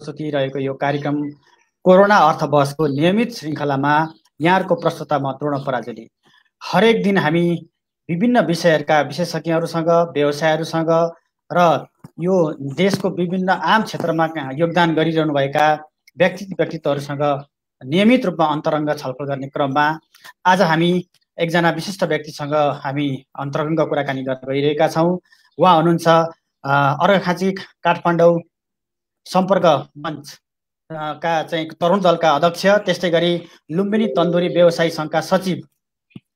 प्रस्तुति रहेको यो कार्यक्रम कोरोना अर्थ बहसको नियमित श्रृङ्खलामा यहाँहरूको प्रस्तुता म तरुण पराजुली। हरेक दिन हामी विभिन्न विषयहरूका विशेषज्ञहरूसँग, व्यवसायहरूसँग र यो देशको विभिन्न आम क्षेत्रमा योगदान गरिरहनुभएका व्यक्तित्वहरूसँग नियमित रूपमा अन्तरङ्ग छलफल गर्ने क्रममा आज हामी एकजना विशिष्ट व्यक्तिसँग हामी अन्तरङ्ग कुराकानी गर्न गइरहेका छौँ। उहाँ हुनुहुन्छ अर्घाखाँची काठमाडौँ सम्पर्क मञ्च का चाहिँ तरुण दलका अध्यक्ष, त्यस्तै गरी लुम्बिनी तन्दुरी व्यवसायी सङ्घका सचिव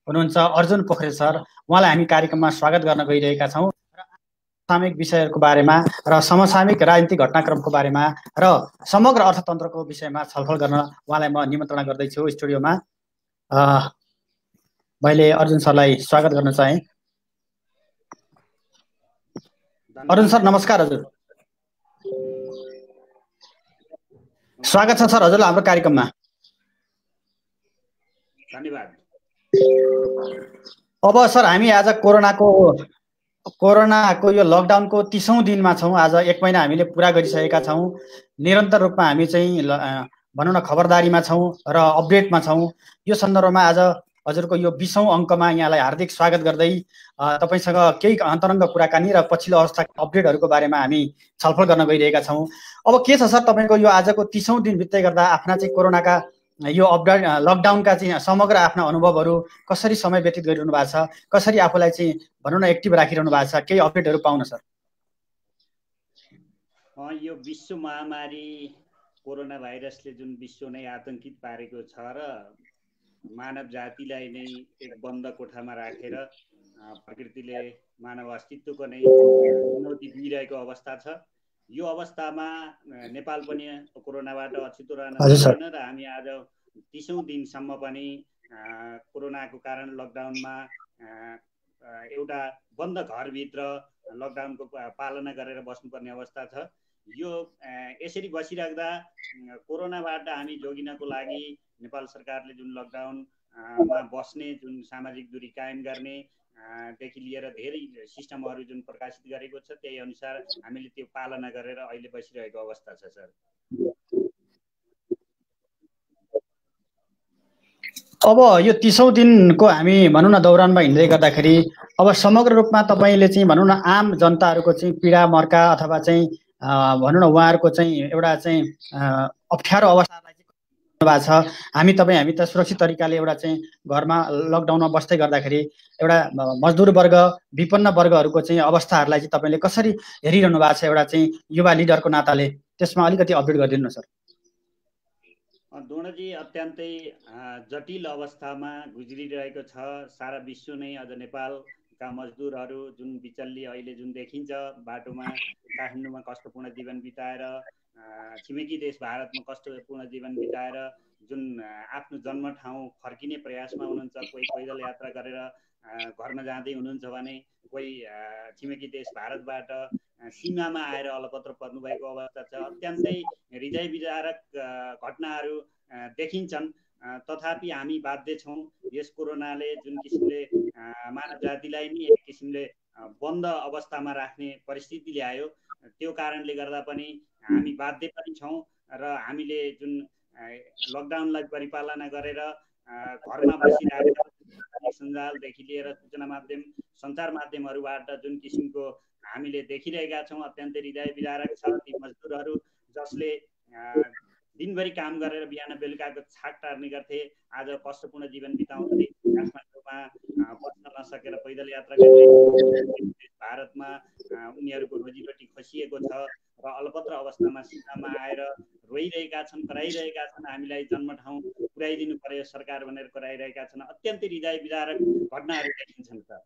हुनुहुन्छ अर्जुन पोखरेल सर। उहाँलाई हामी कार्यक्रममा स्वागत गर्न गइरहेका छौँ र समसामयिक विषयहरूको बारेमा र समसामयिक राजनीतिक घटनाक्रमको बारेमा र समग्र अर्थतन्त्रको विषयमा छलफल गर्न उहाँलाई म निमन्त्रणा गर्दैछु स्टुडियोमा। मैले अर्जुन सरलाई स्वागत गर्न चाहेँ। अर्जुन सर नमस्कार। हजुर स्वागत छ सर हजुरलाई हाम्रो कार्यक्रममा। धन्यवाद। अब सर हामी आज कोरोनाको यो लकडाउनको 30औं दिनमा छौँ। आज 1 महिना हामीले पुरा गरिसकेका छौँ। निरन्तर रूपमा हामी चाहिँ भनौँ न खबरदारीमा छौँ र अपडेटमा छौँ। यो सन्दर्भमा आज हजुरको यो 20औं अङ्कमा यहाँलाई हार्दिक स्वागत गर्दै तपाईँसँग केही अन्तरङ्ग कुराकानी र पछिल्लो अवस्थाका अपडेटहरूको बारेमा हामी छलफल गर्न गइरहेका छौँ। अब के छ सर तपाईँको यो आजको 30औं दिन बित्दै गर्दा आफ्ना चाहिँ कोरोनाका यो लकडाउनका चाहिँ समग्र आफ्ना अनुभवहरू कसरी समय व्यतीत गरिरहनु भएको छ, कसरी आफूलाई चाहिँ भनौँ न एक्टिभ राखिरहनु भएको छ, केही अपडेटहरू पाउन सर। यो विश्व महामारी कोरोना भाइरसले जुन विश्व नै आतंकित पारेको छ र मानव जातिलाई नै एक बन्द कोठामा राखेर प्रकृतिले मानव अस्तित्वको नै चुनौती दिइरहेको अवस्था छ। यो अवस्थामा नेपाल पनि कोरोनाबाट अछुतो रहन सक्दैन र हामी आज 30औं दिनसम्म पनि कोरोनाको कारण लकडाउनमा एउटा बन्द घरभित्र लकडाउनको पालना गरेर बस्नुपर्ने अवस्था छ। यो यसरी बसिराख्दा कोरोनाबाट हामी जोगिनको लागि नेपाल सरकारले जुन लकडाउनमा बस्ने, जुन सामाजिक दूरी कायम गर्ने देखि लिएर धेरै सिस्टमहरू जुन प्रकाशित गरेको छ, त्यही अनुसार हामीले त्यो पालना गरेर अहिले बसिरहेको अवस्था छ सर। अब यो 30औं दिनको हामी भनौँ न दौरानमा हिँड्दै गर्दाखेरि अब समग्र रूपमा तपाईँले चाहिँ भनौँ न आम जनताहरूको चाहिँ पीडा मर्का अथवा चाहिँ भनौँ न उहाँहरूको चाहिँ एउटा चाहिँ अप्ठ्यारो अवस्थालाई भएको छ। हामी त सुरक्षित तरिकाले एउटा चाहिँ घरमा लकडाउनमा बस्दै गर्दाखेरि एउटा मजदुर वर्ग, विपन्न वर्गहरूको चाहिँ अवस्थाहरूलाई चाहिँ तपाईँले कसरी हेरिरहनु भएको छ एउटा चाहिँ युवा लिडरको नाताले, त्यसमा अलिकति अपडेट गरिदिनु सर। द्रोणजी अत्यन्तै जटिल अवस्थामा गुज्रिरहेको छ सारा विश्व नै। अझ नेपालका मजदुरहरू जुन बिचल्ली अहिले जुन देखिन्छ बाटोमा, काठमाडौँमा कष्टपूर्ण जीवन बिताएर, छिमेकी देश भारतमा कष्टपूर्ण जीवन बिताएर जुन आफ्नो जन्म ठाउँ फर्किने प्रयासमा हुनुहुन्छ, कोही पैदल यात्रा गरेर घरमा जाँदै हुनुहुन्छ भने कोही छिमेकी देश भारतबाट सीमामा आएर अलपत्र पर्नुभएको अवस्था छ। अत्यन्तै हृदय विदारक घटनाहरू देखिन्छन्। तथापि हामी बाध्य छौँ, यस कोरोनाले जुन किसिमले मानव जातिलाई नै एक किसिमले बन्द अवस्थामा राख्ने परिस्थिति ल्यायो, त्यो कारणले गर्दा पनि हामी बाध्य पनि छौँ र हामीले जुन लकडाउनलाई परिपालना गरेर घरमा बसिरहेका सञ्जालदेखि लिएर सूचना माध्यम, सञ्चार माध्यमहरूबाट जुन किसिमको हामीले देखिरहेका छौँ, अत्यन्तै हृदय विदारक छ। ती मजदुरहरू जसले दिनभरि काम गरेर बिहान बेलुकाको छाक टार्ने गर्थे, आज कष्टपूर्ण जीवन बिताउँदै काठमाडौँमा बस्न नसकेर पैदल यात्रा गर्दै भारतमा उनीहरूको रोजीरोटी खसिएको छ र अलपत्र अवस्थामा सीमामा आएर रोइरहेका छन्, कराइरहेका छन्। हामीलाई जन्म ठाउँ पुर्याइदिनु पर्यो सरकार भनेर कराइरहेका छन्। अत्यन्तै हृदय विदारक घटनाहरू देखिन्छन् सर।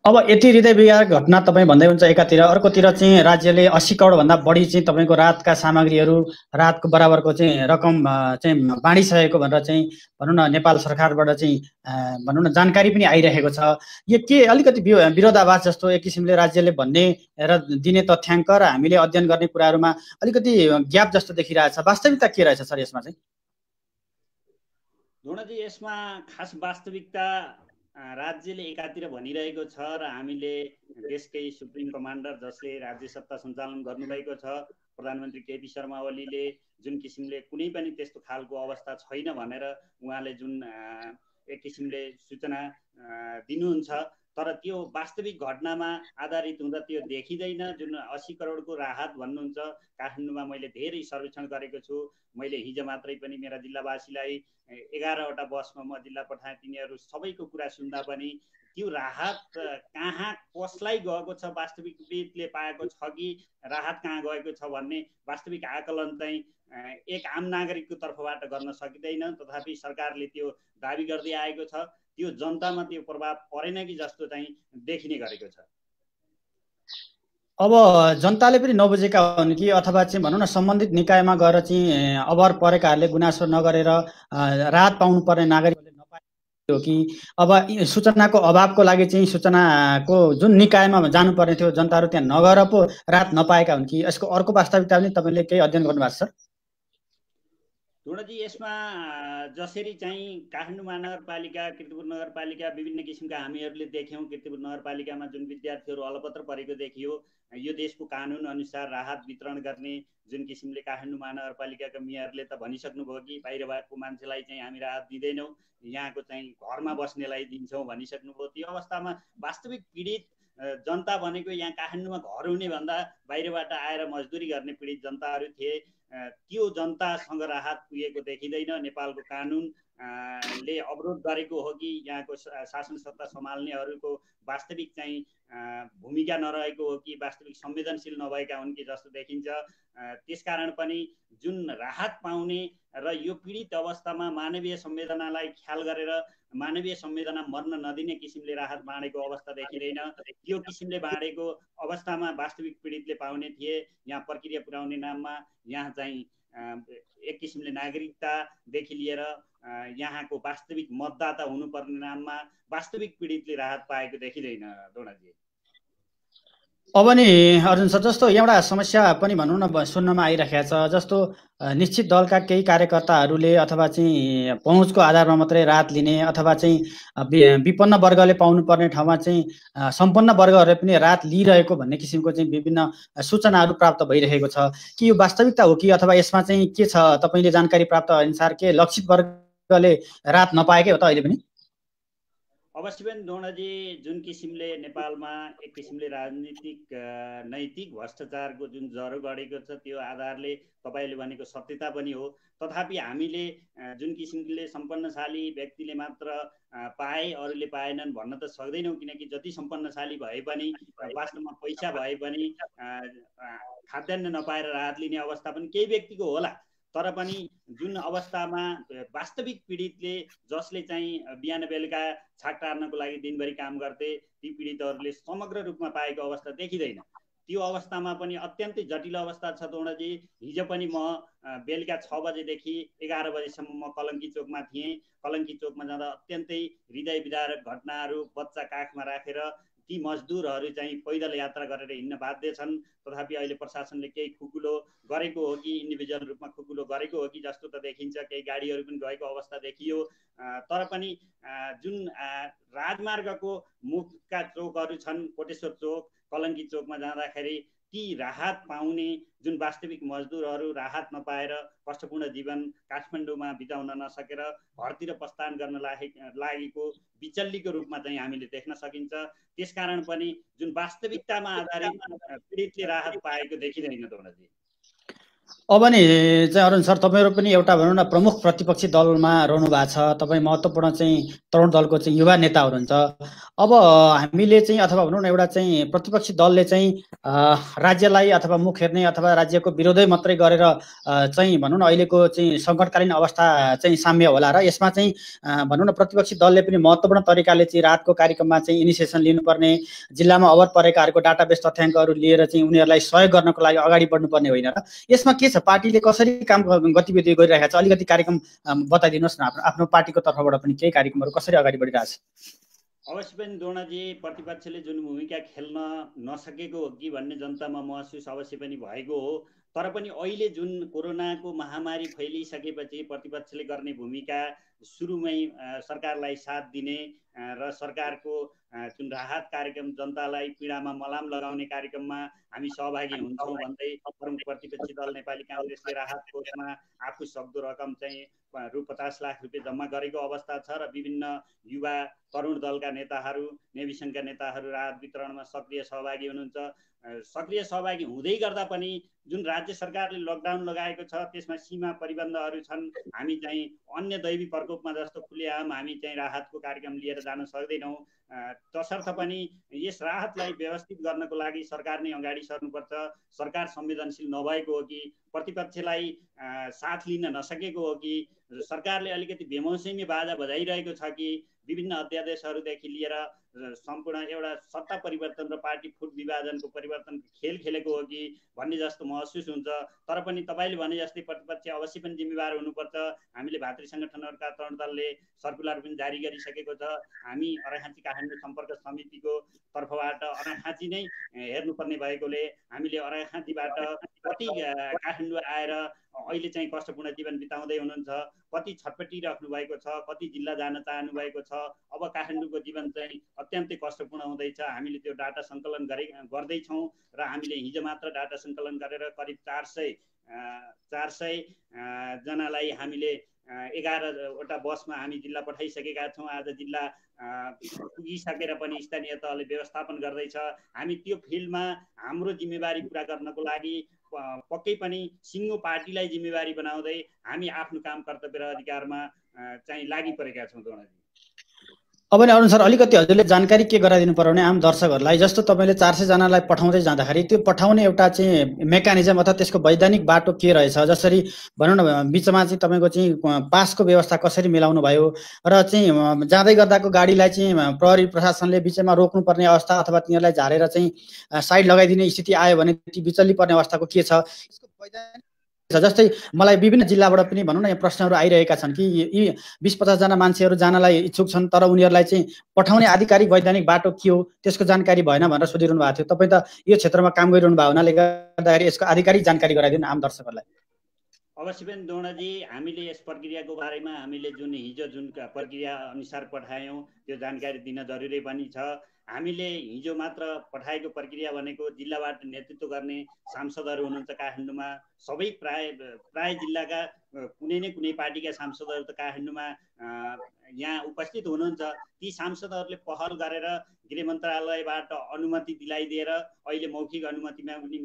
अब यति हृदय विदारक घटना तपाईँ भन्दै हुन्छ एकातिर, अर्कोतिर चाहिँ राज्यले 80 करोडभन्दा बढी चाहिँ तपाईँको राहतका सामग्रीहरू, राहतको बराबरको चाहिँ रकम चाहिँ बाँडिसकेको भनेर चाहिँ भनौँ न नेपाल सरकारबाट चाहिँ भनौँ न जानकारी पनि आइरहेको छ। यो के अलिकति विरोधाभास जस्तो एक किसिमले राज्यले भन्ने र दिने तथ्याङ्क र हामीले अध्ययन गर्ने कुराहरूमा अलिकति ग्याप जस्तो देखिरहेछ। वास्तविकता के रहेछ सर यसमा चाहिँ? द्रोणजी, यसमा खास वास्तविकता राज्यले एकातिर भनिरहेको छ र हामीले देशकै सुप्रिम कमान्डर जसले राज्य सत्ता सञ्चालन गर्नुभएको छ प्रधानमन्त्री केपी शर्मा ओलीले जुन किसिमले कुनै पनि त्यस्तो खालको अवस्था छैन भनेर उहाँले जुन एक किसिमले सूचना दिनुहुन्छ, तर त्यो वास्तविक घटनामा आधारित हुँदा त्यो देखिँदैन। जुन 80 करोडको राहत भन्नुहुन्छ, काठमाडौँमा मैले धेरै सर्वेक्षण गरेको छु। मैले हिजो मात्रै पनि मेरा जिल्लावासीलाई 11वटा बसमा म जिल्ला पठाएँ। तिनीहरू सबैको कुरा सुन्दा पनि त्यो राहत कहाँ कसलाई गएको छ, वास्तविकले पाएको छ कि राहत कहाँ गएको छ भन्ने वास्तविक आकलन चाहिँ एक आम नागरिकको तर्फबाट गर्न सकिँदैन। तथापि सरकारले त्यो दाबी गर्दै आएको छ, त्यो जनतामा त्यो प्रभाव परेन कि जस्तो चाहिँ देखिने गरेको छ। अब जनताले पनि नबुझेका हुन् कि अथवा चाहिँ भनौँ न सम्बन्धित निकायमा गएर चाहिँ अभर परेकाहरूले गुनासो नगरेर राहत पाउनुपर्ने नागरिकहरूले नपाएको हो कि अब सूचनाको अभावको लागि चाहिँ सूचनाको जुन निकायमा जानुपर्ने थियो जनताहरू त्यहाँ नगएर पो राहत नपाएका हुन् कि यसको अर्को वास्तविकता पनि तपाईँले केही अध्ययन गर्नुभएको छ? ढुँडाजी, यसमा जसरी चाहिँ काठमाडौँ महानगरपालिका, कीर्तिपुर नगरपालिका विभिन्न किसिमका हामीहरूले देख्यौँ। कीर्तिपुर नगरपालिकामा जुन विद्यार्थीहरू अलपत्र परेको देखियो, यो देशको कानुन अनुसार राहत वितरण गर्ने जुन किसिमले काठमाडौँ महानगरपालिकाका मेयरले त भनिसक्नुभयो कि बाहिरको मान्छेलाई चाहिँ हामी राहत दिँदैनौँ, यहाँको चाहिँ घरमा बस्नेलाई दिन्छौँ भनिसक्नुभयो। त्यो अवस्थामा वास्तविक पीडित जनता भनेको यहाँ काठमाडौँमा घर हुने भन्दा बाहिरबाट आएर मजदुरी गर्ने पीडित जनताहरू थिए। त्यो जनतासँग राहत पुगेको देखिँदैन। नेपालको कानुन ले अवरोध गरेको हो कि यहाँको शासन सत्ता सम्हाल्नेहरूको वास्तविक चाहिँ भूमिका नरहेको हो कि वास्तविक संवेदनशील नभएका हुन् कि जस्तो देखिन्छ। त्यसकारण पनि जुन राहत पाउने र यो पीडित अवस्थामा मानवीय संवेदनालाई ख्याल गरेर मानवीय संवेदना मर्न नदिने किसिमले राहत बाँडेको अवस्था देखिँदैन। त्यो किसिमले बाँडेको अवस्थामा वास्तविक पीडितले पाउने थिए। यहाँ प्रक्रिया पुर्याउने नाममा यहाँ चाहिँ एक किसिमले नागरिकतादेखि लिएर यहाँको वास्तविक मतदाता हुनुपर्ने नाममा वास्तविक पीडितले राहत पाएको देखिँदैन दोणाजी। अब नि अर्जुन सर, जस्तो एउटा समस्या पनि भनौँ न सुन्नमा आइरहेको छ, जस्तो निश्चित दलका केही कार्यकर्ताहरूले अथवा चाहिँ पहुँचको आधारमा मात्रै राहत लिने अथवा चाहिँ विपन्न वर्गले पाउनुपर्ने ठाउँमा चाहिँ सम्पन्न वर्गहरूले पनि राहत लिइरहेको भन्ने किसिमको चाहिँ विभिन्न सूचनाहरू प्राप्त भइरहेको छ कि यो वास्तविकता हो कि अथवा यसमा चाहिँ के छ? तपाईँले जानकारी प्राप्त अनुसार के लक्षित वर्गले राहत नपाएकै हो त अहिले पनि? अवश्य पनि दोणाजी, जुन किसिमले नेपालमा एक किसिमले राजनीतिक नैतिक भ्रष्टाचारको जुन जरो गढेको छ त्यो आधारले तपाईँले भनेको सत्यता पनि हो। तथापि हामीले जुन किसिमले सम्पन्नशाली व्यक्तिले मात्र पाए अरूले पाएनन् भन्न त सक्दैनौँ, किनकि जति सम्पन्नशाली भए पनि वास्तवमा पैसा भए पनि खाद्यान्न नपाएर राहत लिने अवस्था पनि केही व्यक्तिको होला। तर पनि जुन अवस्थामा वास्तविक पीडितले जसले चाहिँ बिहान बेलुका छाक टार्नको लागि दिनभरि काम गर्थे ती पीडितहरूले समग्र रूपमा पाएको अवस्था देखिँदैन। त्यो अवस्थामा पनि अत्यन्तै जटिल अवस्था छ दोणाजी। हिजो पनि म बेलुका 6 बजेदेखि 11 बजेसम्म म कलङ्की चोकमा थिएँ। कलङ्की चोकमा जाँदा अत्यन्तै हृदय विदारक घटनाहरू, बच्चा काखमा राखेर ती मजदुरहरू चाहिँ पैदल यात्रा गरेर हिँड्न बाध्य छन्। तथापि अहिले प्रशासनले केही खुकुलो गरेको हो कि इन्डिभिजुअल रूपमा खुकुलो गरेको हो कि जस्तो त देखिन्छ। केही गाडीहरू पनि गएको अवस्था देखियो। तर पनि जुन राजमार्गको मुखका चोकहरू छन्, कोटेश्वर चोक, कलङ्की चोकमा जाँदाखेरि ती राहत पाउने जुन वास्तविक मजदुरहरू राहत नपाएर कष्टपूर्ण जीवन काठमाडौँमा बिताउन नसकेर घरतिर प्रस्थान गर्न लागेको बिचल्लीको रूपमा चाहिँ हामीले देख्न सकिन्छ। त्यसकारण पनि जुन वास्तविकतामा आधारित पीडितले राहत पाएको देखिँदैन दोणाजी। अब नि चाहिँ अरुण सर, तपाईँहरू पनि एउटा भनौँ न प्रमुख प्रतिपक्षी दलमा रहनु भएको छ। तपाईँ महत्त्वपूर्ण चाहिँ तरुण दलको चाहिँ युवा नेता हुनुहुन्छ। अब हामीले चाहिँ अथवा भनौँ न एउटा चाहिँ प्रतिपक्षी दलले चाहिँ राज्यलाई अथवा मुख हेर्ने अथवा राज्यको विरोधै मात्रै गरेर चाहिँ भनौँ न अहिलेको चाहिँ सङ्कटकालीन अवस्था चाहिँ साम्य होला र यसमा चाहिँ भनौँ न प्रतिपक्षी दलले पनि महत्त्वपूर्ण तरिकाले चाहिँ राहतको कार्यक्रममा चाहिँ इनिसिएसन लिनुपर्ने, जिल्लामा अभर परेकाहरूको डाटाबेस तथ्याङ्कहरू लिएर चाहिँ उनीहरूलाई सहयोग गर्नको लागि अगाडि बढ्नुपर्ने होइन र यसमा के छ? पार्टीले कसरी काम गतिविधि गरिरहेको छ? अलिकति कार्यक्रम बताइदिनुहोस् न। आफ्नो पार्टीको तर्फबाट पनि केही कार्यक्रमहरू कसरी अगाडि बढिरहेछ? अवश्य पनि दोणाजी, प्रतिपक्षले जुन भूमिका खेल्न नसकेको हो कि भन्ने जनतामा महसुस अवश्य पनि भएको हो। तर पनि अहिले जुन कोरोनाको महामारी फैलिसकेपछि प्रतिपक्षले गर्ने भूमिका सुरुमै सरकारलाई साथ दिने र सरकारको जुन राहत कार्यक्रम जनतालाई पीडामा मलाम लगाउने कार्यक्रममा हामी सहभागी हुन्छौँ भन्दै प्रमुख प्रतिपक्षी दल नेपाली काङ्ग्रेसले राहत कोषमा आफू सक्दो रकम चाहिँ रु 50 लाख रुपियाँ जम्मा गरेको अवस्था छ र विभिन्न युवा तरुण दलका नेताहरू नेवी सङ्घका नेताहरू राहत वितरणमा सक्रिय सहभागी हुनुहुन्छ। सक्रिय सहभागी हुँदै गर्दा पनि जुन राज्य सरकारले लकडाउन लगाएको छ त्यसमा सीमा प्रतिबन्धहरू छन्। हामी चाहिँ अन्य दैवी प्रकोपमा जस्तो खुलेआम हामी चाहिँ राहतको कार्यक्रम लिएर जान सक्दैनौँ। तसर्थ पनि यस राहतलाई व्यवस्थित गर्नको लागि सरकार नै अगाडि सर्नुपर्छ। सरकार संवेदनशील नभएको हो कि प्रतिपक्षलाई साथ लिन नसकेको हो कि सरकारले अलिकति बेमौसमी बाजा बजाइरहेको छ कि विभिन्न अध्यादेशहरूदेखि लिएर सम्पूर्ण एउटा सत्ता परिवर्तन र पार्टी फुट विभाजनको परिवर्तन खेल खेलेको हो कि भन्ने जस्तो महसुस हुन्छ। तर पनि तपाईँले भने जस्तै प्रतिपक्ष अवश्य पनि जिम्मेवार हुनुपर्छ। हामीले भातृ सङ्गठनहरूका तरुण दलले सर्कुलर पनि जारी गरिसकेको छ। हामी अर्घाखाँची काठमाडौँ सम्पर्क समितिको तर्फबाट अर्घाखाँची नै हेर्नुपर्ने भएकोले हामीले अर्घाखाँचीबाट कति काठमाडौँ आएर अहिले चाहिँ कष्टपूर्ण जीवन बिताउँदै हुनुहुन्छ, कति छटपटिराख्नु भएको छ, कति जिल्ला जान चाहनु भएको छ। अब काठमाडौँको जीवन चाहिँ अत्यन्तै कष्टपूर्ण हुँदैछ। हामीले त्यो डाटा सङ्कलन गर्दैछौँ र हामीले हिजो मात्र डाटा सङ्कलन गरेर करिब 400 जनालाई हामीले 11वटा बसमा हामी जिल्ला पठाइसकेका छौँ। आज जिल्ला पुगिसकेर पनि स्थानीय तहले व्यवस्थापन गर्दैछ। हामी त्यो फिल्डमा हाम्रो जिम्मेवारी पुरा गर्नको लागि पक्कै पनि सिङ्गो पार्टीलाई जिम्मेवारी बनाउँदै हामी आफ्नो काम कर्तव्य र अधिकारमा चाहिँ लागि परेका छौँ। दोर्नाजी अब नि अरुण सर अलिकति हजुरले जानकारी के गराइदिनु पर्यो भने आम दर्शकहरूलाई, जस्तो तपाईँले 400 जनालाई पठाउँदै जाँदाखेरि त्यो पठाउने एउटा चाहिँ मेकानिजम अथवा त्यसको वैधानिक बाटो के रहेछ, जसरी भनौँ न बिचमा चाहिँ तपाईँको चाहिँ पासको व्यवस्था कसरी मिलाउनु भयो र चाहिँ जाँदै गर्दाको गाडीलाई चाहिँ प्रहरी प्रशासनले बिचमा रोक्नुपर्ने अवस्था अथवा तिनीहरूलाई झारेर चाहिँ साइड लगाइदिने स्थिति आयो भने ती बिचल्ली पर्ने अवस्थाको के छ, जस्तै मलाई विभिन्न जिल्लाबाट पनि भनौँ न यहाँ प्रश्नहरू आइरहेका छन् कि यी 20-50 जना मान्छेहरू जानलाई इच्छुक छन् तर उनीहरूलाई चाहिँ पठाउने आधिकारिक वैधानिक बाटो के हो त्यसको जानकारी भएन भनेर सोधिरहनु भएको थियो। तपाईँ त यो क्षेत्रमा काम गरिरहनु भएको हुनाले गर्दाखेरि यसको आधिकारिक जानकारी गराइदिनु आम दर्शकहरूलाई। अवश्य पनि दोर्नाजी, हामीले यस प्रक्रियाको बारेमा हामीले हिजो जुन प्रक्रिया अनुसार पठायौँ त्यो जानकारी दिन जरुरी पनि छ। हामीले हिजो मात्र पठाएको प्रक्रिया भनेको जिल्लाबाट नेतृत्व गर्ने सांसदहरू हुनुहुन्छ काठमाडौँमा, सबै प्राय जिल्लाका कुनै न कुनै पार्टीका सांसदहरू त काठमाडौँमा यहाँ उपस्थित हुनुहुन्छ। ती सांसदहरूले पहल गरेर गृह मन्त्रालयबाट अनुमति दिलाइदिएर अहिले मौखिक अनुमतिमा पनि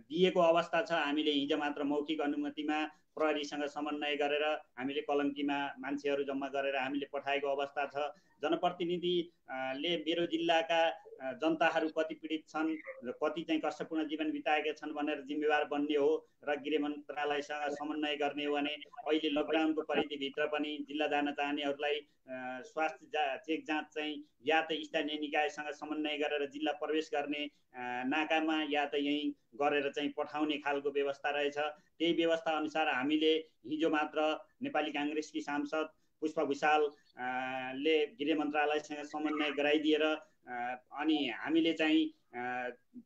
दिएको अवस्था छ। हामीले हिजो मात्र मौखिक अनुमतिमा प्रहरीसँग समन्वय गरेर हामीले कलङ्कीमा मान्छेहरू जम्मा गरेर हामीले पठाएको अवस्था छ। जनप्रतिनिधिले मेरो जिल्लाका जनताहरू कति पीडित छन्, कति चाहिँ कष्टपूर्ण जीवन बिताएका छन् भनेर जिम्मेवार बन्ने हो र गृह मन्त्रालयसँग समन्वय गर्ने हो भने अहिले लकडाउनको परिधिभित्र पनि जिल्ला जान चाहनेहरूलाई स्वास्थ्य चेक जाँच चाहिँ या त स्थानीय निकायसँग समन्वय गरेर जिल्ला प्रवेश गर्ने नाकामा या त यहीँ गरेर चाहिँ पठाउने खालको व्यवस्था रहेछ। त्यही व्यवस्था अनुसार हामीले हिजो मात्र नेपाली काङ्ग्रेसकी सांसद पुष्पा भुषालले गृह मन्त्रालयसँग समन्वय गराइदिएर अनि हामीले चाहिँ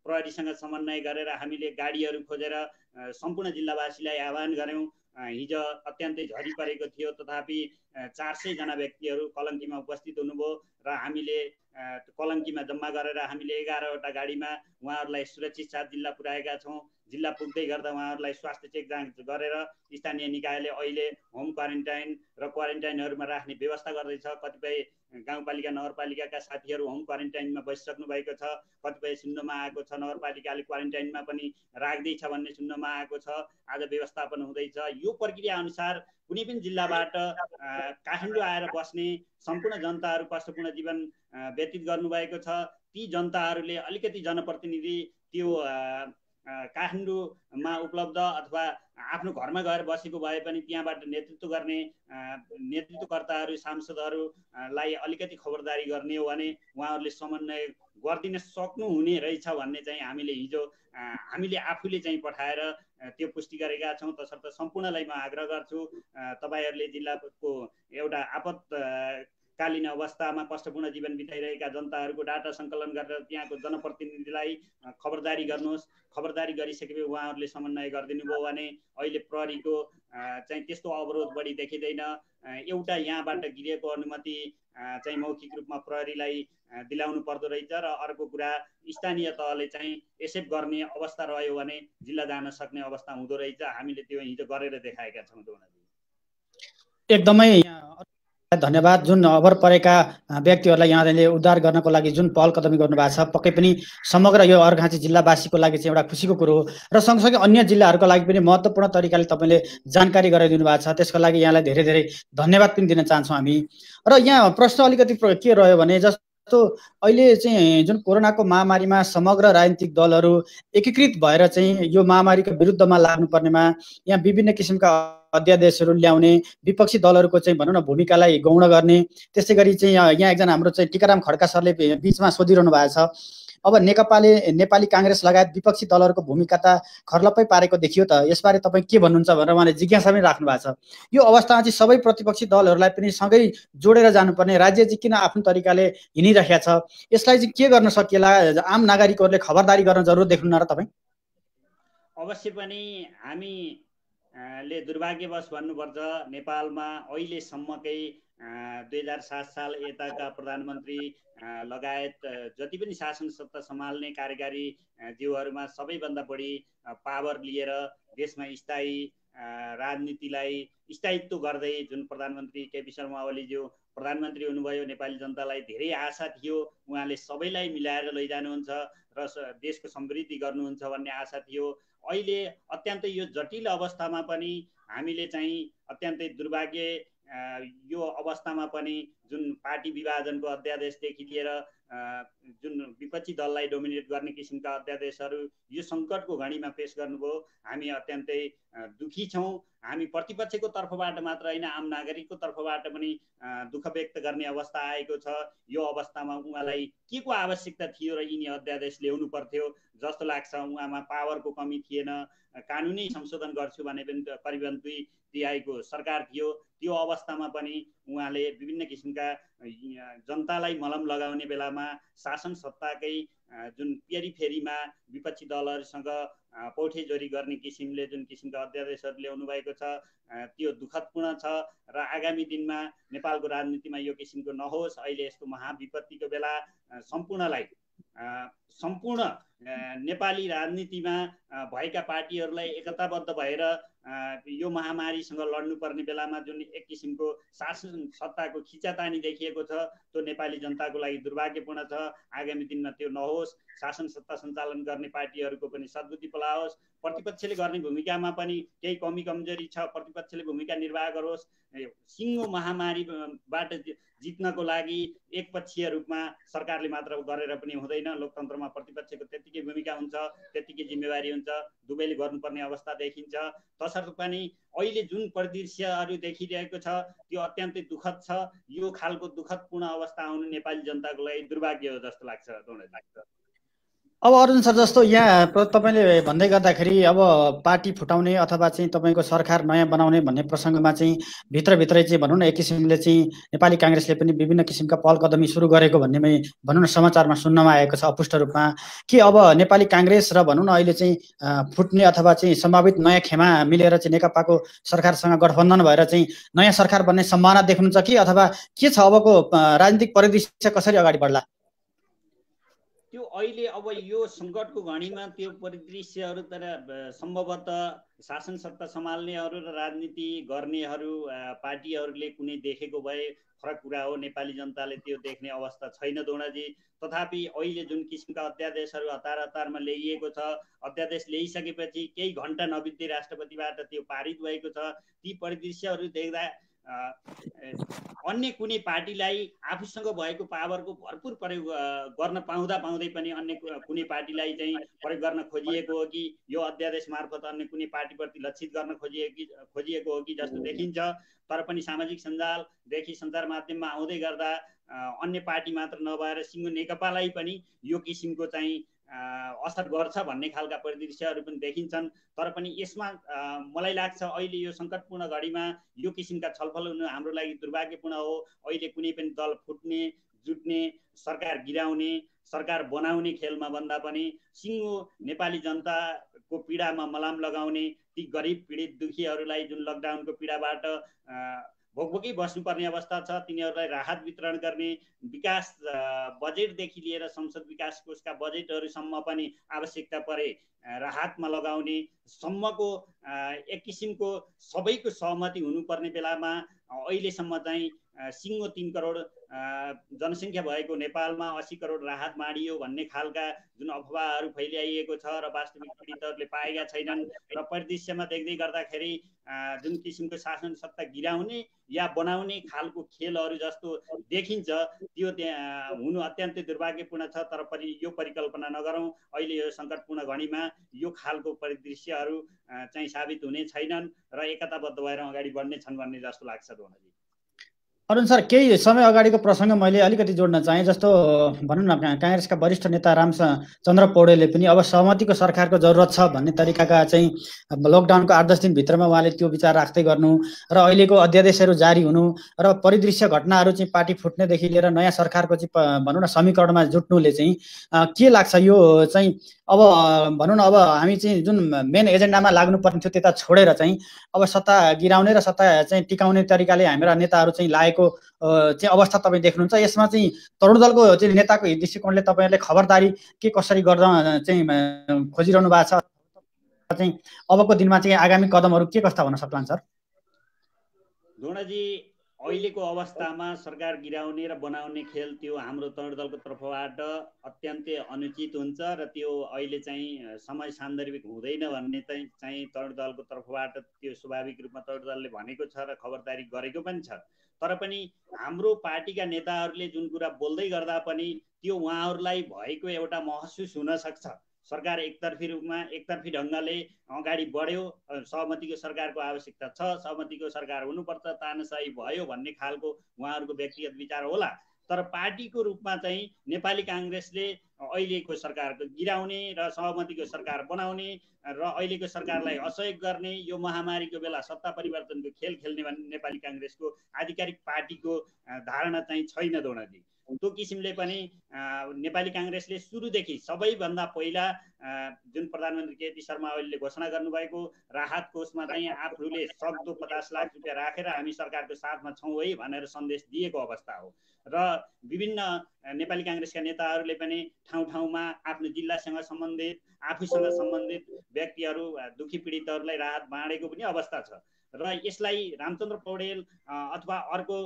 प्रहरीसँग समन्वय गरेर हामीले गाडीहरू खोजेर सम्पूर्ण जिल्लावासीलाई आह्वान गऱ्यौँ। हिजो अत्यन्तै झरी परेको थियो तथापि 400 जना व्यक्तिहरू कलङ्कीमा उपस्थित हुनुभयो र हामीले कलङ्कीमा जम्मा गरेर हामीले 11वटा गाडीमा उहाँहरूलाई सुरक्षित साथ जिल्ला पुर्याएका छौँ। जिल्ला पुग्दै गर्दा उहाँहरूलाई स्वास्थ्य चेक जाँच गरेर स्थानीय निकायले अहिले होम क्वारेन्टाइन र क्वारेन्टाइनहरूमा राख्ने व्यवस्था गर्दैछ। कतिपय गाउँपालिका नगरपालिकाका साथीहरू होम क्वारेन्टाइनमा बसिसक्नु भएको छ, कतिपय सुन्नमा आएको छ नगरपालिकाले क्वारेन्टाइनमा पनि राख्दैछ भन्ने सुन्नमा आएको छ। आज व्यवस्थापन हुँदैछ। यो प्रक्रिया अनुसार कुनै पनि जिल्लाबाट काठमाडौँ आएर बस्ने सम्पूर्ण जनताहरू कष्टपूर्ण जीवन व्यतीत गर्नुभएको छ। ती जनताहरूले अलिकति जनप्रतिनिधि त्यो काठमाडौँमा उपलब्ध अथवा आफ्नो घरमा गएर बसेको भए पनि त्यहाँबाट नेतृत्व गर्ने नेतृत्वकर्ताहरू सांसदहरूलाई अलिकति खबरदारी गर्ने हो भने उहाँहरूले समन्वय गरिदिन सक्नुहुने रहेछ भन्ने चाहिँ हामीले हिजो हामीले आफूले चाहिँ पठाएर त्यो पुष्टि गरेका छौँ। तसर्थ सम्पूर्णलाई म आग्रह गर्छु तपाईँहरूले जिल्लाको एउटा कालीन अवस्थामा कष्टपूर्ण जीवन बिताइरहेका जनताहरूको डाटा सङ्कलन गरेर त्यहाँको जनप्रतिनिधिलाई खबरदारी गर्नुहोस्। खबरदारी गरिसकेपछि उहाँहरूले समन्वय गरिदिनु भयो भने अहिले प्रहरीको चाहिँ त्यस्तो अवरोध बढी देखिँदैन। एउटा यहाँबाट गिरेको अनुमति चाहिँ मौखिक रूपमा प्रहरीलाई दिलाउनु पर्दो रहेछ र अर्को कुरा स्थानीय तहले चाहिँ एक्सेप्ट गर्ने अवस्था रह्यो भने जिल्ला जान सक्ने अवस्था हुँदो रहेछ। हामीले त्यो हिजो गरेर देखाएका छौँ। एकदमै धन्यवाद। जुन अभर परेका व्यक्तिहरूलाई यहाँले उद्धार गर्नको लागि जुन पहल कदमी गर्नुभएको छ पक्कै पनि समग्र यो अर्घाखाँची जिल्लावासीको लागि चाहिँ एउटा खुसीको कुरो हो र सँगसँगै अन्य जिल्लाहरूको लागि पनि महत्त्वपूर्ण तरिकाले तपाईँले जानकारी गराइदिनु भएको छ। त्यसको लागि यहाँलाई धेरै धेरै धन्यवाद पनि दिन चाहन्छौँ हामी। र यहाँ प्रश्न अलिकति के रह्यो भने जस्तो अहिले चाहिँ जुन कोरोनाको महामारीमा समग्र राजनीतिक दलहरू एकीकृत भएर चाहिँ यो महामारीको विरुद्धमा लाग्नुपर्नेमा यहाँ विभिन्न किसिमका अध्यादेशहरू ल्याउने, विपक्षी दलहरूको चाहिँ भनौँ न भूमिकालाई गौण गर्ने, त्यसै गरी चाहिँ यहाँ एकजना हाम्रो चाहिँ टिकाराम खड्का सरले बिचमा सोधिरहनु भएको छ, अब नेपाली काङ्ग्रेस लगायत विपक्षी दलहरूको भूमिका त खर्लप्पै पारेको देखियो त, यसबारे तपाईँ के भन्नुहुन्छ भनेर उहाँले जिज्ञासा पनि राख्नु भएको छ। यो अवस्थामा चाहिँ सबै प्रतिपक्षी दलहरूलाई पनि सँगै जोडेर जानुपर्ने, राज्य चाहिँ किन आफ्नो तरिकाले हिँडिरहेको छ, यसलाई चाहिँ के गर्न सकिएला? आम नागरिकहरूले खबरदारी गर्न जरुर देख्नुहुन्न र तपाईँ? अवश्य पनि हामी ले दुर्भाग्यवश भन्नुपर्छ, नेपालमा अहिलेसम्मकै 2007 साल यताका प्रधानमन्त्री लगायत जति पनि शासन सत्ता सम्हाल्ने कार्यकारी जीवहरूमा सबैभन्दा बढी पावर लिएर देशमा स्थायी राजनीतिलाई स्थायित्व गर्दै जुन प्रधानमन्त्री केपी शर्मा ओलीज्यू प्रधानमन्त्री हुनुभयो, नेपाली जनतालाई धेरै आशा थियो उहाँले सबैलाई मिलाएर लैजानुहुन्छ र देशको समृद्धि गर्नुहुन्छ भन्ने आशा थियो। अहिले अत्यन्तै यो जटिल अवस्थामा पनि हामीले चाहिँ अत्यन्तै दुर्भाग्य यो अवस्थामा पनि जुन पार्टी विभाजनको अध्यादेशदेखि लिएर जुन विपक्षी दललाई डोमिनेट गर्ने किसिमका अध्यादेशहरू यो सङ्कटको घडीमा पेश गर्नुभयो। हामी अत्यन्तै दुखी छौँ। हामी प्रतिपक्षको तर्फबाट मात्र होइन, आम नागरिकको तर्फबाट पनि दुःख व्यक्त गर्ने अवस्था आएको छ। यो अवस्थामा उहाँलाई के को आवश्यकता थियो र यिनी अध्यादेश ल्याउनु पर्थ्यो जस्तो लाग्छ। उहाँमा पावरको कमी थिएन, कानुनी संशोधन गर्छु भने पनि करिबन 2 तिहाईको सरकार थियो। त्यो अवस्थामा पनि उहाँले विभिन्न किसिमका जनतालाई मलम लगाउने बेलामा शासन सत्ताकै जुन पेरिफेरीमा विपक्षी दलहरूसँग पौठेजोरी गर्ने किसिमले जुन किसिमका अध्यादेशहरू ल्याउनु भएको छ त्यो दुःखदपूर्ण छ र आगामी दिनमा नेपालको राजनीतिमा यो किसिमको नहोस्। अहिले यस्तो महाविपत्तिको बेला सम्पूर्ण नेपाली राजनीतिमा भएका पार्टीहरूलाई एकताबद्ध भएर यो महामारीसँग लड्नुपर्ने बेलामा जुन एक किसिमको शासन सत्ताको खिचातानी देखिएको छ त्यो नेपाली जनताको लागि दुर्भाग्यपूर्ण छ। आगामी दिनमा त्यो नहोस्। शासन सत्ता सञ्चालन गर्ने पार्टीहरूको पनि सद्बुद्धि पलाओस्। प्रतिपक्षले गर्ने भूमिकामा पनि केही कमी कमजोरी छ, प्रतिपक्षले भूमिका निर्वाह गरोस्। सिङ्गो महामारीबाट जित्नको लागि एकपक्षीय रूपमा सरकारले मात्र गरेर पनि हुँदैन। लोकतन्त्रमा प्रतिपक्षको त्यतिकै भूमिका हुन्छ, त्यतिकै जिम्मेवारी हुन्छ, दुवैले गर्नुपर्ने अवस्था देखिन्छ। तसर्थ पनि अहिले जुन परिदृश्यहरू देखिरहेको छ त्यो अत्यन्तै दुःखद छ। यो खालको दुःखदपूर्ण अवस्था आउनु नेपाली जनताको लागि दुर्भाग्य हो जस्तो लाग्छ। अब अर्जुन सर जस्तो यहाँ तपाईँले भन्दै गर्दाखेरि अब पार्टी फुटाउने अथवा चाहिँ तपाईँको सरकार नयाँ बनाउने भन्ने प्रसङ्गमा चाहिँ भित्रभित्रै चाहिँ भनौँ न एक किसिमले चाहिँ नेपाली काङ्ग्रेसले पनि विभिन्न किसिमका पहल कदमी सुरु गरेको भन्ने भनौँ न समाचारमा सुन्नमा आएको छ अपुष्ट रूपमा। के अब नेपाली काङ्ग्रेस र भनौँ न अहिले चाहिँ फुट्ने अथवा चाहिँ सम्भावित नयाँ खेमा मिलेर चाहिँ नेकपाको सरकारसँग गठबन्धन भएर चाहिँ नयाँ सरकार बन्ने सम्भावना देख्नुहुन्छ कि अथवा के छ अबको राजनीतिक परिदृश्य कसरी अगाडि बढ्ला? त्यो अहिले अब यो सङ्कटको घडीमा त्यो परिदृश्यहरू तर सम्भवतः शासन सत्ता सम्हाल्नेहरू र राजनीति गर्नेहरू पार्टीहरूले कुनै देखेको भए फरक कुरा हो। नेपाली जनताले त्यो देख्ने अवस्था छैन दोर्नाजी। तथापि अहिले जुन किसिमका अध्यादेशहरू हतारमा ल्याइएको छ, अध्यादेश ल्याइसकेपछि केही घन्टा नबित्दै राष्ट्रपतिबाट त्यो पारित भएको छ। ती परिदृश्यहरू देख्दा अन्य कुनै पार्टीलाई आफूसँग भएको पावरको भरपुर प्रयोग गर्न पाउँदै पनि अन्य कुनै पार्टीलाई चाहिँ प्रयोग गर्न खोजिएको हो कि यो अध्यादेश मार्फत अन्य कुनै पार्टीप्रति लक्षित गर्न खोजिएको हो कि जस्तो देखिन्छ। तर पनि सामाजिक सञ्जालदेखि सञ्चार माध्यममा आउँदै गर्दा अन्य पार्टी मात्र नभएर सिङ्गो नेकपालाई पनि यो किसिमको चाहिँ असर गर्छ भन्ने खालका परिदृश्यहरू पनि देखिन्छन्। तर पनि यसमा मलाई लाग्छ अहिले यो सङ्कटपूर्ण घडीमा यो किसिमका छलफल हुनु हाम्रो लागि दुर्भाग्यपूर्ण हो। अहिले कुनै पनि दल फुट्ने जुट्ने सरकार गिराउने सरकार बनाउने खेलमा भन्दा पनि सिङ्गो नेपाली जनताको पीडामा मलाम लगाउने ती गरिब पीडित दुखीहरूलाई जुन लकडाउनको पीडाबाट भोकभोकै बस्नुपर्ने अवस्था छ तिनीहरूलाई राहत वितरण गर्ने विकास बजेटदेखि लिएर संसद विकास कोषका बजेटहरूसम्म पनि आवश्यकता परे राहतमा लगाउने सम्मको एक किसिमको सबैको सहमति हुनुपर्ने बेलामा अहिलेसम्म चाहिँ सिङ्गो 3 करोड जनसङ्ख्या भएको नेपालमा 80 करोड राहत माडियो भन्ने खालका जुन अफवाहहरू फैलिएको छ र वास्तविक पीडितहरूले पाएका छैनन् र परिदृश्यमा देख्दै गर्दाखेरि जुन किसिमको शासन सत्ता गिराउने या बनाउने खालको खेलहरू जस्तो देखिन्छ त्यो हुनु अत्यन्तै दुर्भाग्यपूर्ण छ। तर पनि यो परिकल्पना नगरौँ अहिले यो सङ्कटपूर्ण घडीमा यो खालको परिदृश्यहरू चाहिँ साबित हुने छैनन् र एकताबद्ध भएर अगाडि बढ्ने छन् भन्ने जस्तो लाग्छ। दोनजी अरुण सर, केही समय अगाडिको प्रसङ्ग मैले अलिकति जोड्न चाहेँ। जस्तो भनौँ न, काङ्ग्रेसका वरिष्ठ नेता रामचन्द्र पौडेलले पनि अब सहमतिको सरकारको जरुरत छ भन्ने तरिकाका चाहिँ लकडाउनको 8-10 दिनभित्रमा उहाँले त्यो विचार राख्दै गर्नु र अहिलेको अध्यादेशहरू जारी हुनु र परिदृश्य घटनाहरू चाहिँ पार्टी फुट्नेदेखि लिएर नयाँ सरकारको चाहिँ भनौँ न समीकरणमा जुट्नुले चाहिँ के लाग्छ यो चाहिँ अब भनौँ न अब हामी चाहिँ जुन मेन एजेन्डामा लाग्नुपर्ने थियो त्यता छोडेर चाहिँ अब सत्ता गिराउने र सत्ता चाहिँ टिकाउने तरिकाले हाम्रा नेताहरू चाहिँ लागेको चाहिँ अवस्था तपाईँ देख्नुहुन्छ। यसमा चाहिँ तरुण दलको चाहिँ नेताको दृष्टिकोणले तपाईँहरूले खबरदारी के कसरी गर्दा चाहिँ खोजिरहनु भएको छ, चाहिँ अबको दिनमा चाहिँ आगामी कदमहरू के कस्ता हुन सक्लान् सर? दोनाजी, अहिलेको अवस्थामा सरकार गिराउने र बनाउने खेल त्यो हाम्रो तरुण दलको तर्फबाट अत्यन्तै अनुचित हुन्छ र त्यो अहिले चाहिँ समय सान्दर्भिक हुँदैन भन्ने चाहिँ तरुण दलको तर्फबाट त्यो स्वाभाविक रूपमा तरुण दलले भनेको छ र खबरदारी गरेको पनि छ। तर पनि हाम्रो पार्टीका नेताहरूले जुन कुरा बोल्दै गर्दा पनि त्यो उहाँहरूलाई भएको एउटा महसुस हुन सक्छ। सरकार एकतर्फी रूपमा एकतर्फी ढङ्गले अगाडि बढ्यो, सहमतिको सरकारको आवश्यकता छ, सहमतिको सरकार हुनुपर्छ, तानाशाही भयो भन्ने खालको उहाँहरूको व्यक्तिगत विचार होला। तर पार्टीको रूपमा चाहिँ नेपाली काङ्ग्रेसले अहिलेको सरकारको गिराउने र सहमतिको सरकार बनाउने र अहिलेको सरकारलाई असहयोग गर्ने यो महामारीको बेला सत्ता परिवर्तनको खेल खेल्ने भन्ने नेपाली काङ्ग्रेसको आधिकारिक पार्टीको धारणा चाहिँ छैन। दोनाजी, त्यो किसिमले पनि नेपाली काङ्ग्रेसले सुरुदेखि सबैभन्दा पहिला जुन प्रधानमन्त्री केपी शर्मा ओलीले घोषणा गर्नुभएको राहत कोषमा चाहिँ आफूले सक्दो 50 लाख रुपियाँ राखेर हामी सरकारको साथमा छौँ है भनेर सन्देश दिएको अवस्था हो र विभिन्न नेपाली काङ्ग्रेसका नेताहरूले पनि ठाउँ ठाउँमा आफ्नो जिल्लासँग सम्बन्धित आफूसँग सम्बन्धित व्यक्तिहरू दुखी पीडितहरूलाई राहत बाँडेको पनि अवस्था छ र यसलाई रामचन्द्र पौडेल अथवा अर्को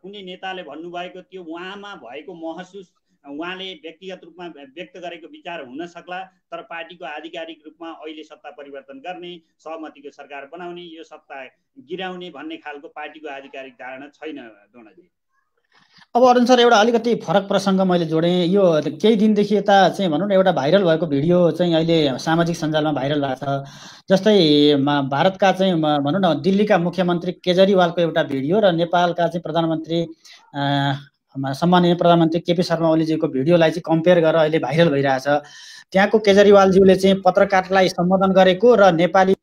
कुनै नेताले भन्नुभएको त्यो उहाँमा भएको महसुस उहाँले व्यक्तिगत रूपमा व्यक्त गरेको विचार हुन सक्ला। तर पार्टीको आधिकारिक रूपमा अहिले सत्ता परिवर्तन गर्ने, सहमतिको सरकार बनाउने, यो सत्ता गिराउने भन्ने खालको पार्टीको आधिकारिक धारणा छैन। दोनाजी, अब अरुण सर, एउटा अलिकति फरक प्रसङ्ग मैले जोडेँ। यो केही दिनदेखि यता चाहिँ भनौँ न एउटा भाइरल भएको भिडियो चाहिँ अहिले सामाजिक सञ्जालमा भाइरल भएको छ। जस्तै भारतका चाहिँ भनौँ न दिल्लीका मुख्यमन्त्री केजरीवालको एउटा भिडियो र नेपालका चाहिँ प्रधानमन्त्री सम्माननीय प्रधानमन्त्री केपी शर्मा ओलीजीको भिडियोलाई चाहिँ कम्पेयर गरेर अहिले भाइरल भइरहेछ। त्यहाँको केजरीवालज्यूले चाहिँ पत्रकारलाई सम्बोधन गरेको र नेपाली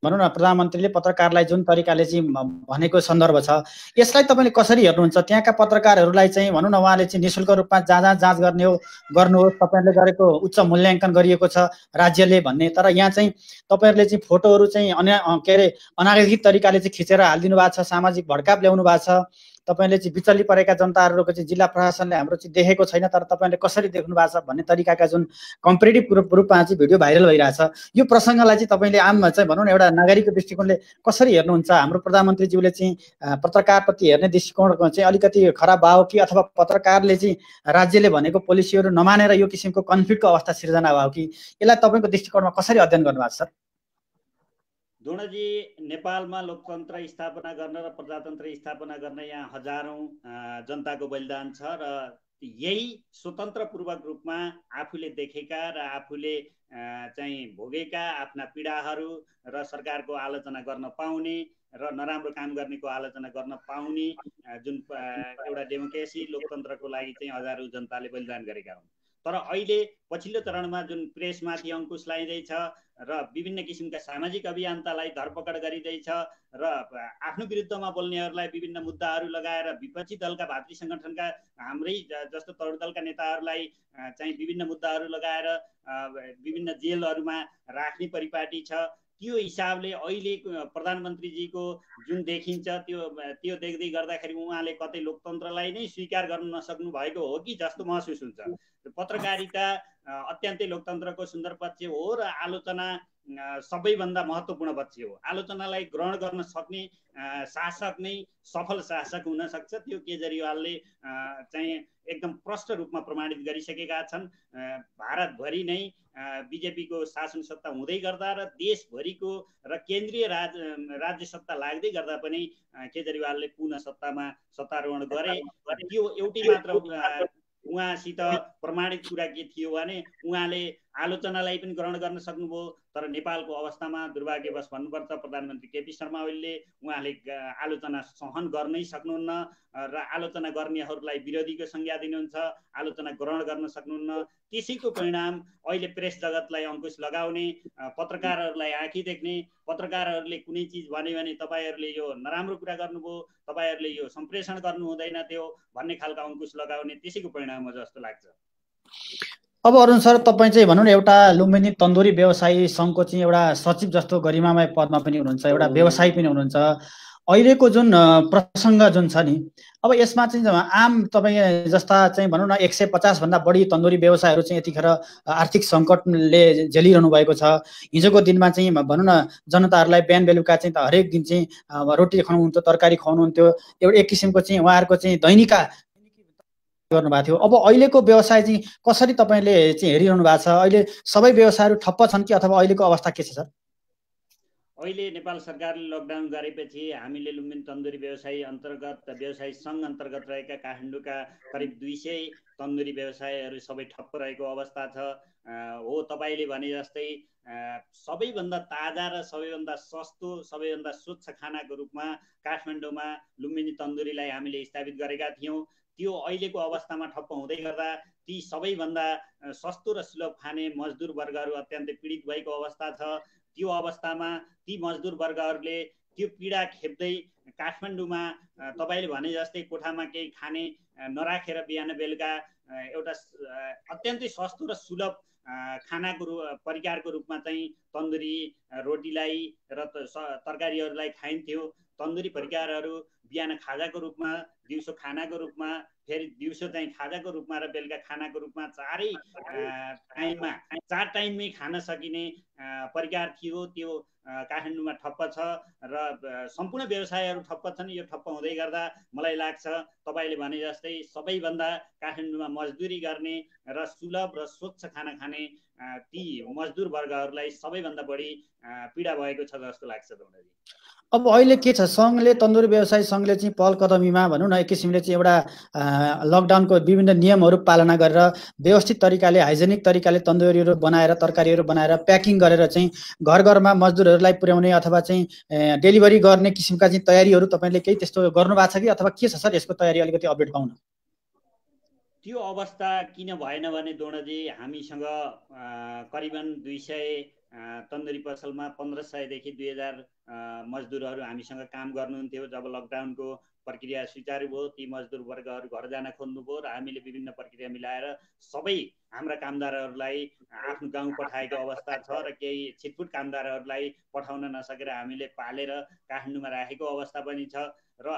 भनौँ न प्रधानमन्त्रीले पत्रकारलाई जुन तरिकाले चाहिँ भनेको सन्दर्भ छ, यसलाई तपाईँले कसरी हेर्नुहुन्छ? त्यहाँका पत्रकारहरूलाई चाहिँ भनौँ न उहाँले चाहिँ निःशुल्क रूपमा जहाँ जाँच गर्ने हो गर्नुहोस्, तपाईँहरूले गरेको उच्च मूल्याङ्कन गरिएको छ राज्यले भन्ने, तर यहाँ चाहिँ तपाईँहरूले चाहिँ फोटोहरू चाहिँ अनाधिकृत तरिकाले चाहिँ खिचेर हालिदिनु भएको छ, सामाजिक भड्काप ल्याउनु भएको छ। तपाईँले चाहिँ विचल्ली परेका जनताहरूको चाहिँ जिल्ला प्रशासनले हाम्रो चाहिँ देखेको छैन, तर तपाईँले कसरी देख्नु भएको छ भन्ने तरिकाका जुन कम्पेरिटिभ रूपमा चाहिँ भिडियो भाइरल भइरहेछ, यो प्रसङ्गलाई चाहिँ तपाईँले आम चाहिँ भनौँ न एउटा नागरिकको दृष्टिकोणले कसरी हेर्नुहुन्छ? हाम्रो प्रधानमन्त्रीज्यूले चाहिँ पत्रकारप्रति हेर्ने दृष्टिकोण चाहिँ अलिकति खराब भयो कि, अथवा पत्रकारले चाहिँ राज्यले भनेको पोलिसीहरू नमानेर यो किसिमको कन्फ्लिक्टको अवस्था सिर्जना भयो कि, यसलाई तपाईँको दृष्टिकोणमा कसरी अध्ययन गर्नुभएको छ सर? दोनाजी, नेपालमा लोकतन्त्र स्थापना गर्न र प्रजातन्त्र स्थापना गर्न यहाँ हजारौं जनताको बलिदान छ र यही स्वतन्त्रपूर्वक रूपमा आफूले देखेका र आफूले चाहिँ भोगेका आफ्ना पीडाहरू र सरकारको आलोचना गर्न पाउने र नराम्रो काम गर्नेको आलोचना गर्न पाउने जुन एउटा डेमोक्रेसी लोकतन्त्रको लागि चाहिँ हजारौं जनताले बलिदान गरेका हुन्। तर अहिले पछिल्लो चरणमा जुन प्रेसमाथि अंकुश लगाइँदैछ र विभिन्न किसिमका सामाजिक अभियन्तालाई धरपकड गरिँदैछ र आफ्नो विरुद्धमा बोल्नेहरूलाई विभिन्न मुद्दाहरू लगाएर विपक्षी दलका भातृ सङ्गठनका हाम्रै जस्तो तरुण दलका नेताहरूलाई चाहिँ विभिन्न मुद्दाहरू लगाएर विभिन्न जेलहरूमा राख्ने परिपाटी छ। त्यो हिसाबले अहिले प्रधानमन्त्रीजीको जुन देखिन्छ त्यो देख्दै गर्दाखेरि उहाँले कतै लोकतन्त्रलाई नै स्वीकार गर्न नसक्नु भएको हो कि जस्तो महसुस हुन्छ। पत्रकारिता अत्यन्तै लोकतन्त्रको सुन्दर पक्ष हो र आलोचना सबैभन्दा महत्त्वपूर्ण पक्ष हो। आलोचनालाई ग्रहण गर्न सक्ने शासक नै सफल शासक हुन सक्छ। त्यो केजरीवालले चाहिँ एकदम प्रष्ट रूपमा प्रमाणित गरिसकेका छन्। भारतभरि नै बिजेपीको शासन सत्ता हुँदै गर्दा र देशभरिको र केन्द्रीय राज्य सत्ता लाग्दै गर्दा पनि केजरीवालले पुनः सत्तारोहण गरे। त्यो एउटै मात्र उहाँसित प्रमाणित कुरा के थियो भने उहाँले आलोचनालाई पनि ग्रहण गर्न सक्नुभयो। तर नेपालको अवस्थामा दुर्भाग्यवश भन्नुपर्छ प्रधानमन्त्री केपी शर्मा ओलीले उहाँले आलोचना सहन गर्नै सक्नुहुन्न र आलोचना गर्नेहरूलाई विरोधीको संज्ञा दिनुहुन्छ, आलोचना ग्रहण गर्न सक्नुहुन्न। त्यसैको परिणाम अहिले प्रेस जगतलाई अंकुश लगाउने, पत्रकारहरूलाई आँखी देख्ने, पत्रकारहरूले कुनै चिज भन्यो भने तपाईहरूले यो नराम्रो कुरा गर्नुभयो, तपाईहरूले यो सम्प्रेषण गर्नु हुँदैन थियो भन्ने खालको अंकुश लगाउने त्यसैको परिणाम हो जस्तो लाग्छ। अब अरुण सर, तपाईँ चाहिँ भनौँ न एउटा लुम्बिनी तन्दुरी व्यवसायी सङ्घको चाहिँ एउटा सचिव जस्तो गरिमामय पदमा पनि हुनुहुन्छ, एउटा व्यवसायी पनि हुनुहुन्छ। अहिलेको जुन प्रसङ्ग जुन छ नि, अब यसमा चाहिँ आम तपाईँ जस्ता चाहिँ भनौँ न 150 भन्दा बढी तन्दुरी व्यवसायहरू चाहिँ यतिखेर आर्थिक सङ्कटले झेलिरहनु भएको छ। हिजोको दिनमा चाहिँ भनौँ न जनताहरूलाई बिहान बेलुका चाहिँ त हरेक दिन चाहिँ रोटी खुवाउनुहुन्थ्यो, तरकारी खुवाउनुहुन्थ्यो, एउटा एक किसिमको चाहिँ उहाँहरूको चाहिँ दैनिका गर्नुभएको थियो। अब अहिलेको व्यवसाय चाहिँ कसरी तपाईँले चाहिँ हेरिरहनु भएको छ? अहिले सबै व्यवसायहरू ठप्प छन् कि अथवा अहिलेको अवस्था के छ सर? अहिले नेपाल सरकारले लकडाउन गरेपछि हामीले लुम्बिनी तन्दुरी व्यवसायी सङ्घ अन्तर्गत रहेका काठमाडौँका करिब 200 तन्दुरी व्यवसायहरू सबै ठप्प रहेको अवस्था छ। हो तपाईँले भने जस्तै सबैभन्दा ताजा र सबैभन्दा सस्तो, सबैभन्दा स्वच्छ खानाको रूपमा काठमाडौँमा लुम्बिनी तन्दुरीलाई हामीले स्थापित गरेका थियौँ। त्यो अहिलेको अवस्थामा ठप्प हुँदै गर्दा ती सबैभन्दा सस्तो र सुलभ खाने मजदुर वर्गहरू अत्यन्तै पीडित भएको अवस्था छ। त्यो अवस्थामा ती मजदुर वर्गहरूले त्यो पीडा खेप्दै काठमाडौँमा तपाईँले भने जस्तै कोठामा केही खाने नराखेर बिहान बेलुका एउटा अत्यन्तै सस्तो र सुलभ खानाको परिकारको रूपमा चाहिँ तन्दुरी रोटीलाई र तरकारीहरूलाई खाइन्थ्यो। तन्दुरी परिकारहरू बिहान खाजाको रूपमा, दिउँसो खानाको रूपमा, फेरि दिउँसो चाहिँ खाजाको रूपमा र बेलुका खानाको रूपमा चार टाइममै खान सकिने परिकार थियो। त्यो काठमाडौँमा ठप्प छ र सम्पूर्ण व्यवसायहरू ठप्प छन्। यो ठप्प हुँदै गर्दा मलाई लाग्छ तपाईँले भने जस्तै सबैभन्दा काठमाडौँमा मजदुरी गर्ने र सुलभ र स्वच्छ खाना खाने ती मजदुर वर्गहरूलाई सबैभन्दा बढी पीडा भएको छ जस्तो लाग्छ। अब अहिले के छ, सङ्घले तन्दुरी व्यवसायी सङ्घले चाहिँ पहल कदमीमा भनौँ न एक किसिमले चाहिँ एउटा लकडाउनको विभिन्न नियमहरू पालना गरेर व्यवस्थित तरिकाले हाइजेनिक तरिकाले तन्दुरीहरू बनाएर, तरकारीहरू बनाएर प्याकिङ गरेर चाहिँ घर घरमा मजदुरहरूलाई पुर्याउने अथवा चाहिँ डेलिभरी गर्ने किसिमका चाहिँ तयारीहरू तपाईँले केही त्यस्तो गर्नुभएको छ कि अथवा के छ सर यसको तयारी? अलिकति अपडेट पाउन। त्यो अवस्था किन भएन भने दोर्णजी, हामीसँग करिबन 200 तन्दुरी पसलमा 1500 देखि 2000 मजदुरहरू हामीसँग काम गर्नुहुन्थ्यो। जब लकडाउनको प्रक्रिया सुचारू भयो ती मजदुर वर्गहरू घर जान खोज्नुभयो र हामीले विभिन्न प्रक्रिया मिलाएर सबै हाम्रा कामदारहरूलाई आफ्नो गाउँ पठाएको अवस्था छ र केही छिटफुट कामदारहरूलाई पठाउन नसकेर हामीले पालेर काठमाडौँमा राखेको अवस्था पनि छ। र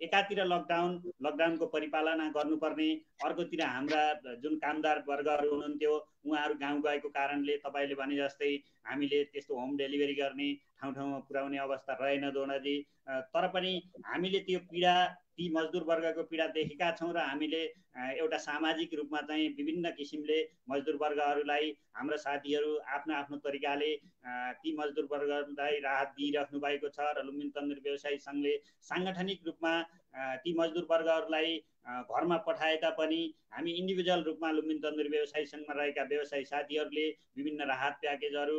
एकातिर लकडाउनको परिपालना गर्नुपर्ने, अर्कोतिर हाम्रा जुन कामदार वर्गहरू हुनुहुन्थ्यो उहाँहरू गाउँ गएको कारणले तपाईँले भने जस्तै हामीले त्यस्तो होम डेलिभरी गर्ने, ठाउँ ठाउँमा पुर्याउने अवस्था रहेन दोर्णजी। तर पनि हामीले त्यो पीडा, ती मजदुर वर्गको पीडा देखेका छौँ र हामीले एउटा सामाजिक रूपमा चाहिँ विभिन्न किसिमले मजदुर वर्गहरूलाई हाम्रा साथीहरू आफ्नो आफ्नो तरिकाले ती मजदुर वर्गहरूलाई राहत दिइराख्नु भएको छ र लुम्बिनी तन्दुरी व्यवसायी सङ्घले साङ्गठनिक रूपमा ती मजदुर वर्गहरूलाई घरमा पठाए तापनि हामी इन्डिभिजुअल रूपमा लुम्बिनी तन्दुरी व्यवसायी सङ्घमा रहेका व्यवसायी साथीहरूले विभिन्न राहत प्याकेजहरू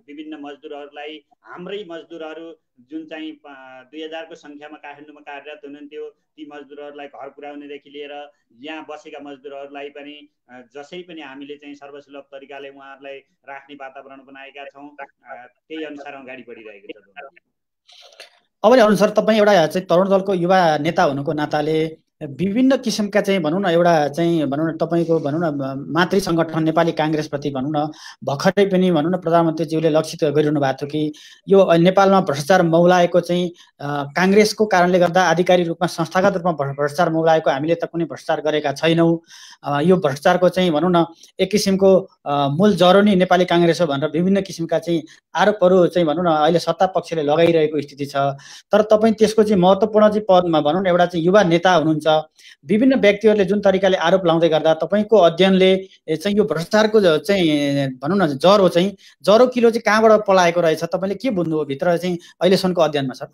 विभिन्न मजदुरहरूलाई हाम्रै मजदुरहरू जुन चाहिँ 2000 को सङ्ख्यामा काठमाडौँमा कार्यरत हुनुहुन्थ्यो ती मजदुरहरूलाई घर पुर्याउनेदेखि लिएर यहाँ बसेका मजदुरहरूलाई पनि जसै पनि हामीले चाहिँ सर्वसुलभ तरिकाले उहाँहरूलाई राख्ने वातावरण बनाएका छौँ। त्यही अनुसार अगाडि बढिरहेको छ। अब अनुसार तपाईँ एउटा चाहिँ तरुण दलको युवा नेता हुनुको नाताले विभिन्न किसिमका चाहिँ भनौँ न एउटा चाहिँ भनौँ न तपाईँको भनौँ न मातृ सङ्गठन नेपाली काङ्ग्रेसप्रति भनौँ न भर्खरै पनि भनौँ न प्रधानमन्त्रीज्यूले लक्षित गरिरहनु भएको थियो कि यो नेपालमा भ्रष्टाचार मौलाएको चाहिँ काङ्ग्रेसको कारणले गर्दा आधिकारिक रूपमा संस्थागत रूपमा भ्रष्टाचार मौलाएको हामीले त कुनै भ्रष्टाचार गरेका छैनौँ, यो भ्रष्टाचारको चाहिँ भनौँ न एक किसिमको मूल जरो नै नेपाली काङ्ग्रेस हो भनेर विभिन्न किसिमका चाहिँ आरोपहरू चाहिँ भनौँ न अहिले सत्ता पक्षले लगाइरहेको स्थिति छ। तर तपाईँ त्यसको चाहिँ महत्त्वपूर्ण चाहिँ पदमा भनौँ न एउटा चाहिँ युवा नेता हुनुहुन्छ, विभिन्न व्यक्तिहरूले जुन तरिकाले आरोप लाउँदै गर्दा तपाईँको अध्ययनले चाहिँ यो भ्रष्टाचारको चाहिँ भनौँ न जरो किलो चाहिँ कहाँबाट पलाएको रहेछ, तपाईँले के बुझ्नुभयो भित्र चाहिँ अहिलेसम्मको अध्ययनमा सर?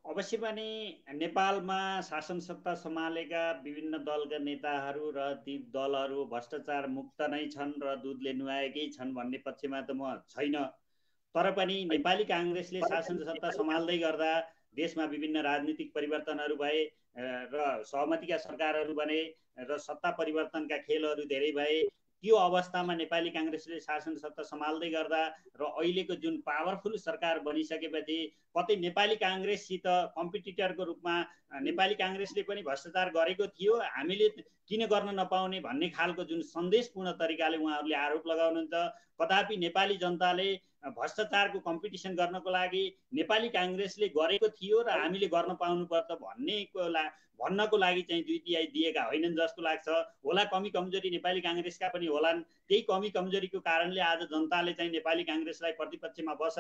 अवश्य पनि नेपालमा शासन सत्ता सम्हालेका विभिन्न दलका नेताहरू र ती दलहरू भ्रष्टाचार मुक्त नै छन् र दुधले नुहाएकै छन् भन्ने पक्षमा त म छैन। तर पनि नेपाली काङ्ग्रेसले शासन सत्ता सम्हाल्दै गर्दा देशमा विभिन्न राजनीतिक परिवर्तनहरू भए र सहमतिका सरकारहरू बने र सत्ता परिवर्तनका खेलहरू धेरै भए। त्यो अवस्थामा नेपाली काङ्ग्रेसले शासन सत्ता सम्हाल्दै गर्दा र अहिलेको जुन पावरफुल सरकार बनिसकेपछि कतै नेपाली काङ्ग्रेससित कम्पिटिटरको रूपमा नेपाली काङ्ग्रेसले पनि भ्रष्टाचार गरेको थियो, हामीले किन गर्न नपाउने भन्ने खालको जुन सन्देशपूर्ण तरिकाले उहाँहरूले आरोप लगाउनुहुन्छ। कदापि नेपाली जनताले भ्रष्टाचारको कम्पिटिसन गर्नको लागि नेपाली काङ्ग्रेसले गरेको थियो र हामीले गर्न पाउनुपर्छ भन्नको लागि चाहिँ 2/3 दिएका होइनन् जस्तो लाग्छ। होला कमी कमजोरी नेपाली काङ्ग्रेसका पनि होलान्, त्यही कमी कमजोरीको कारणले आज जनताले चाहिँ नेपाली काङ्ग्रेसलाई प्रतिपक्षमा बस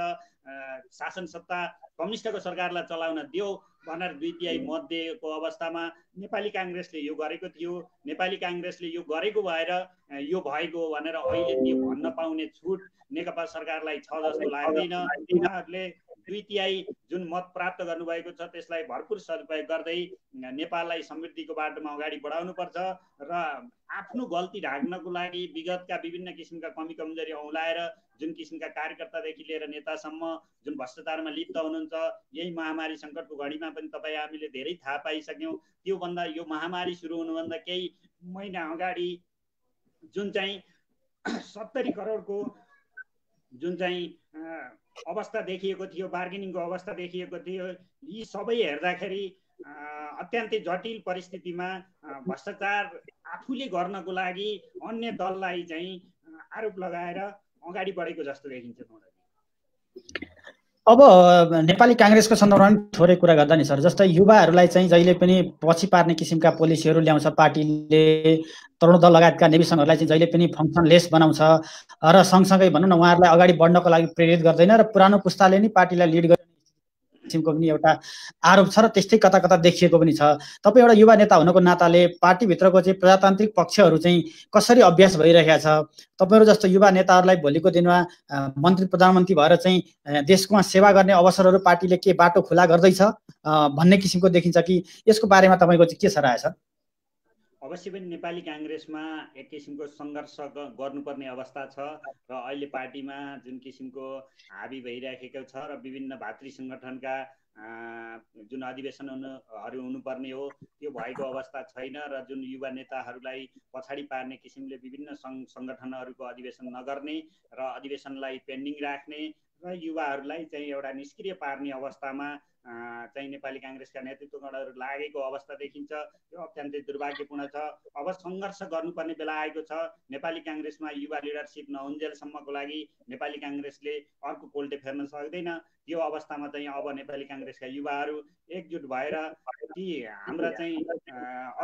शासन सत्ता कम्युनिस्टको सरकारलाई चलाउन देऊ भनेर 2/3 मत दिएको अवस्थामा नेपाली काङ्ग्रेसले यो गरेको थियो। नेपाली काङ्ग्रेसले यो गरेको भएर यो भएको भनेर अहिले त्यो भन्न पाउने छुट नेकपा सरकारलाई छ जस्तो लाग्दैन। उहाँहरूले 2/3 जुन मत प्राप्त गर्नुभएको छ त्यसलाई भरपुर सदुपयोग गर्दै नेपाललाई समृद्धिको बाटोमा अगाडि बढाउनुपर्छ र आफ्नो गल्ती ढाक्नको लागि विगतका विभिन्न किसिमका कमी कमजोरी औँलाएर जुन किसिमका कार्यकर्तादेखि लिएर नेतासम्म जुन भ्रष्टाचारमा लिप्त हुनुहुन्छ, यही महामारी सङ्कटको घडीमा पनि तपाईँ हामीले धेरै थाहा पाइसक्यौँ। त्योभन्दा यो महामारी सुरु हुनुभन्दा केही महिना अगाडि जुन चाहिँ 70 करोडको जुन चाहिँ अवस्था देखिएको थियो, बार्गेनिङको अवस्था देखिएको थियो, यी सबै हेर्दाखेरि अत्यन्तै जटिल परिस्थितिमा भ्रष्टाचार आफूले गर्नको लागि अन्य दललाई चाहिँ आरोप लगाएर अगाडि बढेको जस्तो देखिन्छ। अब नेपाली काङ्ग्रेसको सन्दर्भमा थोरै कुरा गर्दा नि सर, जस्तै युवाहरूलाई चाहिँ जहिले पनि पछि पार्ने किसिमका पोलिसीहरू ल्याउँछ पार्टीले, तरुण दल लगायतका नेवी सङ्घहरूलाई चाहिँ जहिले पनि फङ्सनलेस बनाउँछ र सँगसँगै भनौँ न उहाँहरूलाई अगाडि बढ्नको लागि प्रेरित गर्दैन र पुरानो पुस्ताले नै पार्टीलाई लिड गर्ने किसिमको पनि एउटा आरोप छ र त्यस्तै कता कता देखिएको पनि छ। तपाईँ एउटा युवा नेता हुनुको नाताले पार्टीभित्रको चाहिँ प्रजातान्त्रिक पक्षहरू चाहिँ कसरी अभ्यास भइरहेका छ, तपाईँहरू जस्तो युवा नेताहरूलाई भोलिको दिनमा मन्त्री प्रधानमन्त्री भएर चाहिँ देशमा सेवा गर्ने अवसरहरू पार्टीले के बाटो खुला गर्दैछ भन्ने किसिमको देखिन्छ कि यसको बारेमा तपाईँको चाहिँ के छ राय छ? अवश्य पनि नेपाली काङ्ग्रेसमा एक किसिमको सङ्घर्ष गर्नुपर्ने अवस्था छ र अहिले पार्टीमा जुन किसिमको हाबी भइराखेको छ र विभिन्न भातृ सङ्गठनका जुन अधिवेशनहरू हुनुपर्ने हो त्यो भएको अवस्था छैन र जुन युवा नेताहरूलाई पछाडि पार्ने किसिमले विभिन्न सङ्गठनहरूको अधिवेशन नगर्ने र अधिवेशनलाई पेन्डिङ राख्ने र युवाहरूलाई चाहिँ एउटा निष्क्रिय पार्ने अवस्थामा चाहिँ नेपाली काङ्ग्रेसका नेतृत्वगणहरू लागेको अवस्था देखिन्छ। यो अत्यन्तै दुर्भाग्यपूर्ण छ। अब सङ्घर्ष गर्नुपर्ने बेला आएको छ। नेपाली काङ्ग्रेसमा युवा लिडरसिप नहुन्जेलसम्मको लागि नेपाली काङ्ग्रेसले अर्को पोल्टे फेर्न सक्दैन। यो अवस्थामा चाहिँ अब नेपाली काङ्ग्रेसका युवाहरू एकजुट भएर ती हाम्रा चाहिँ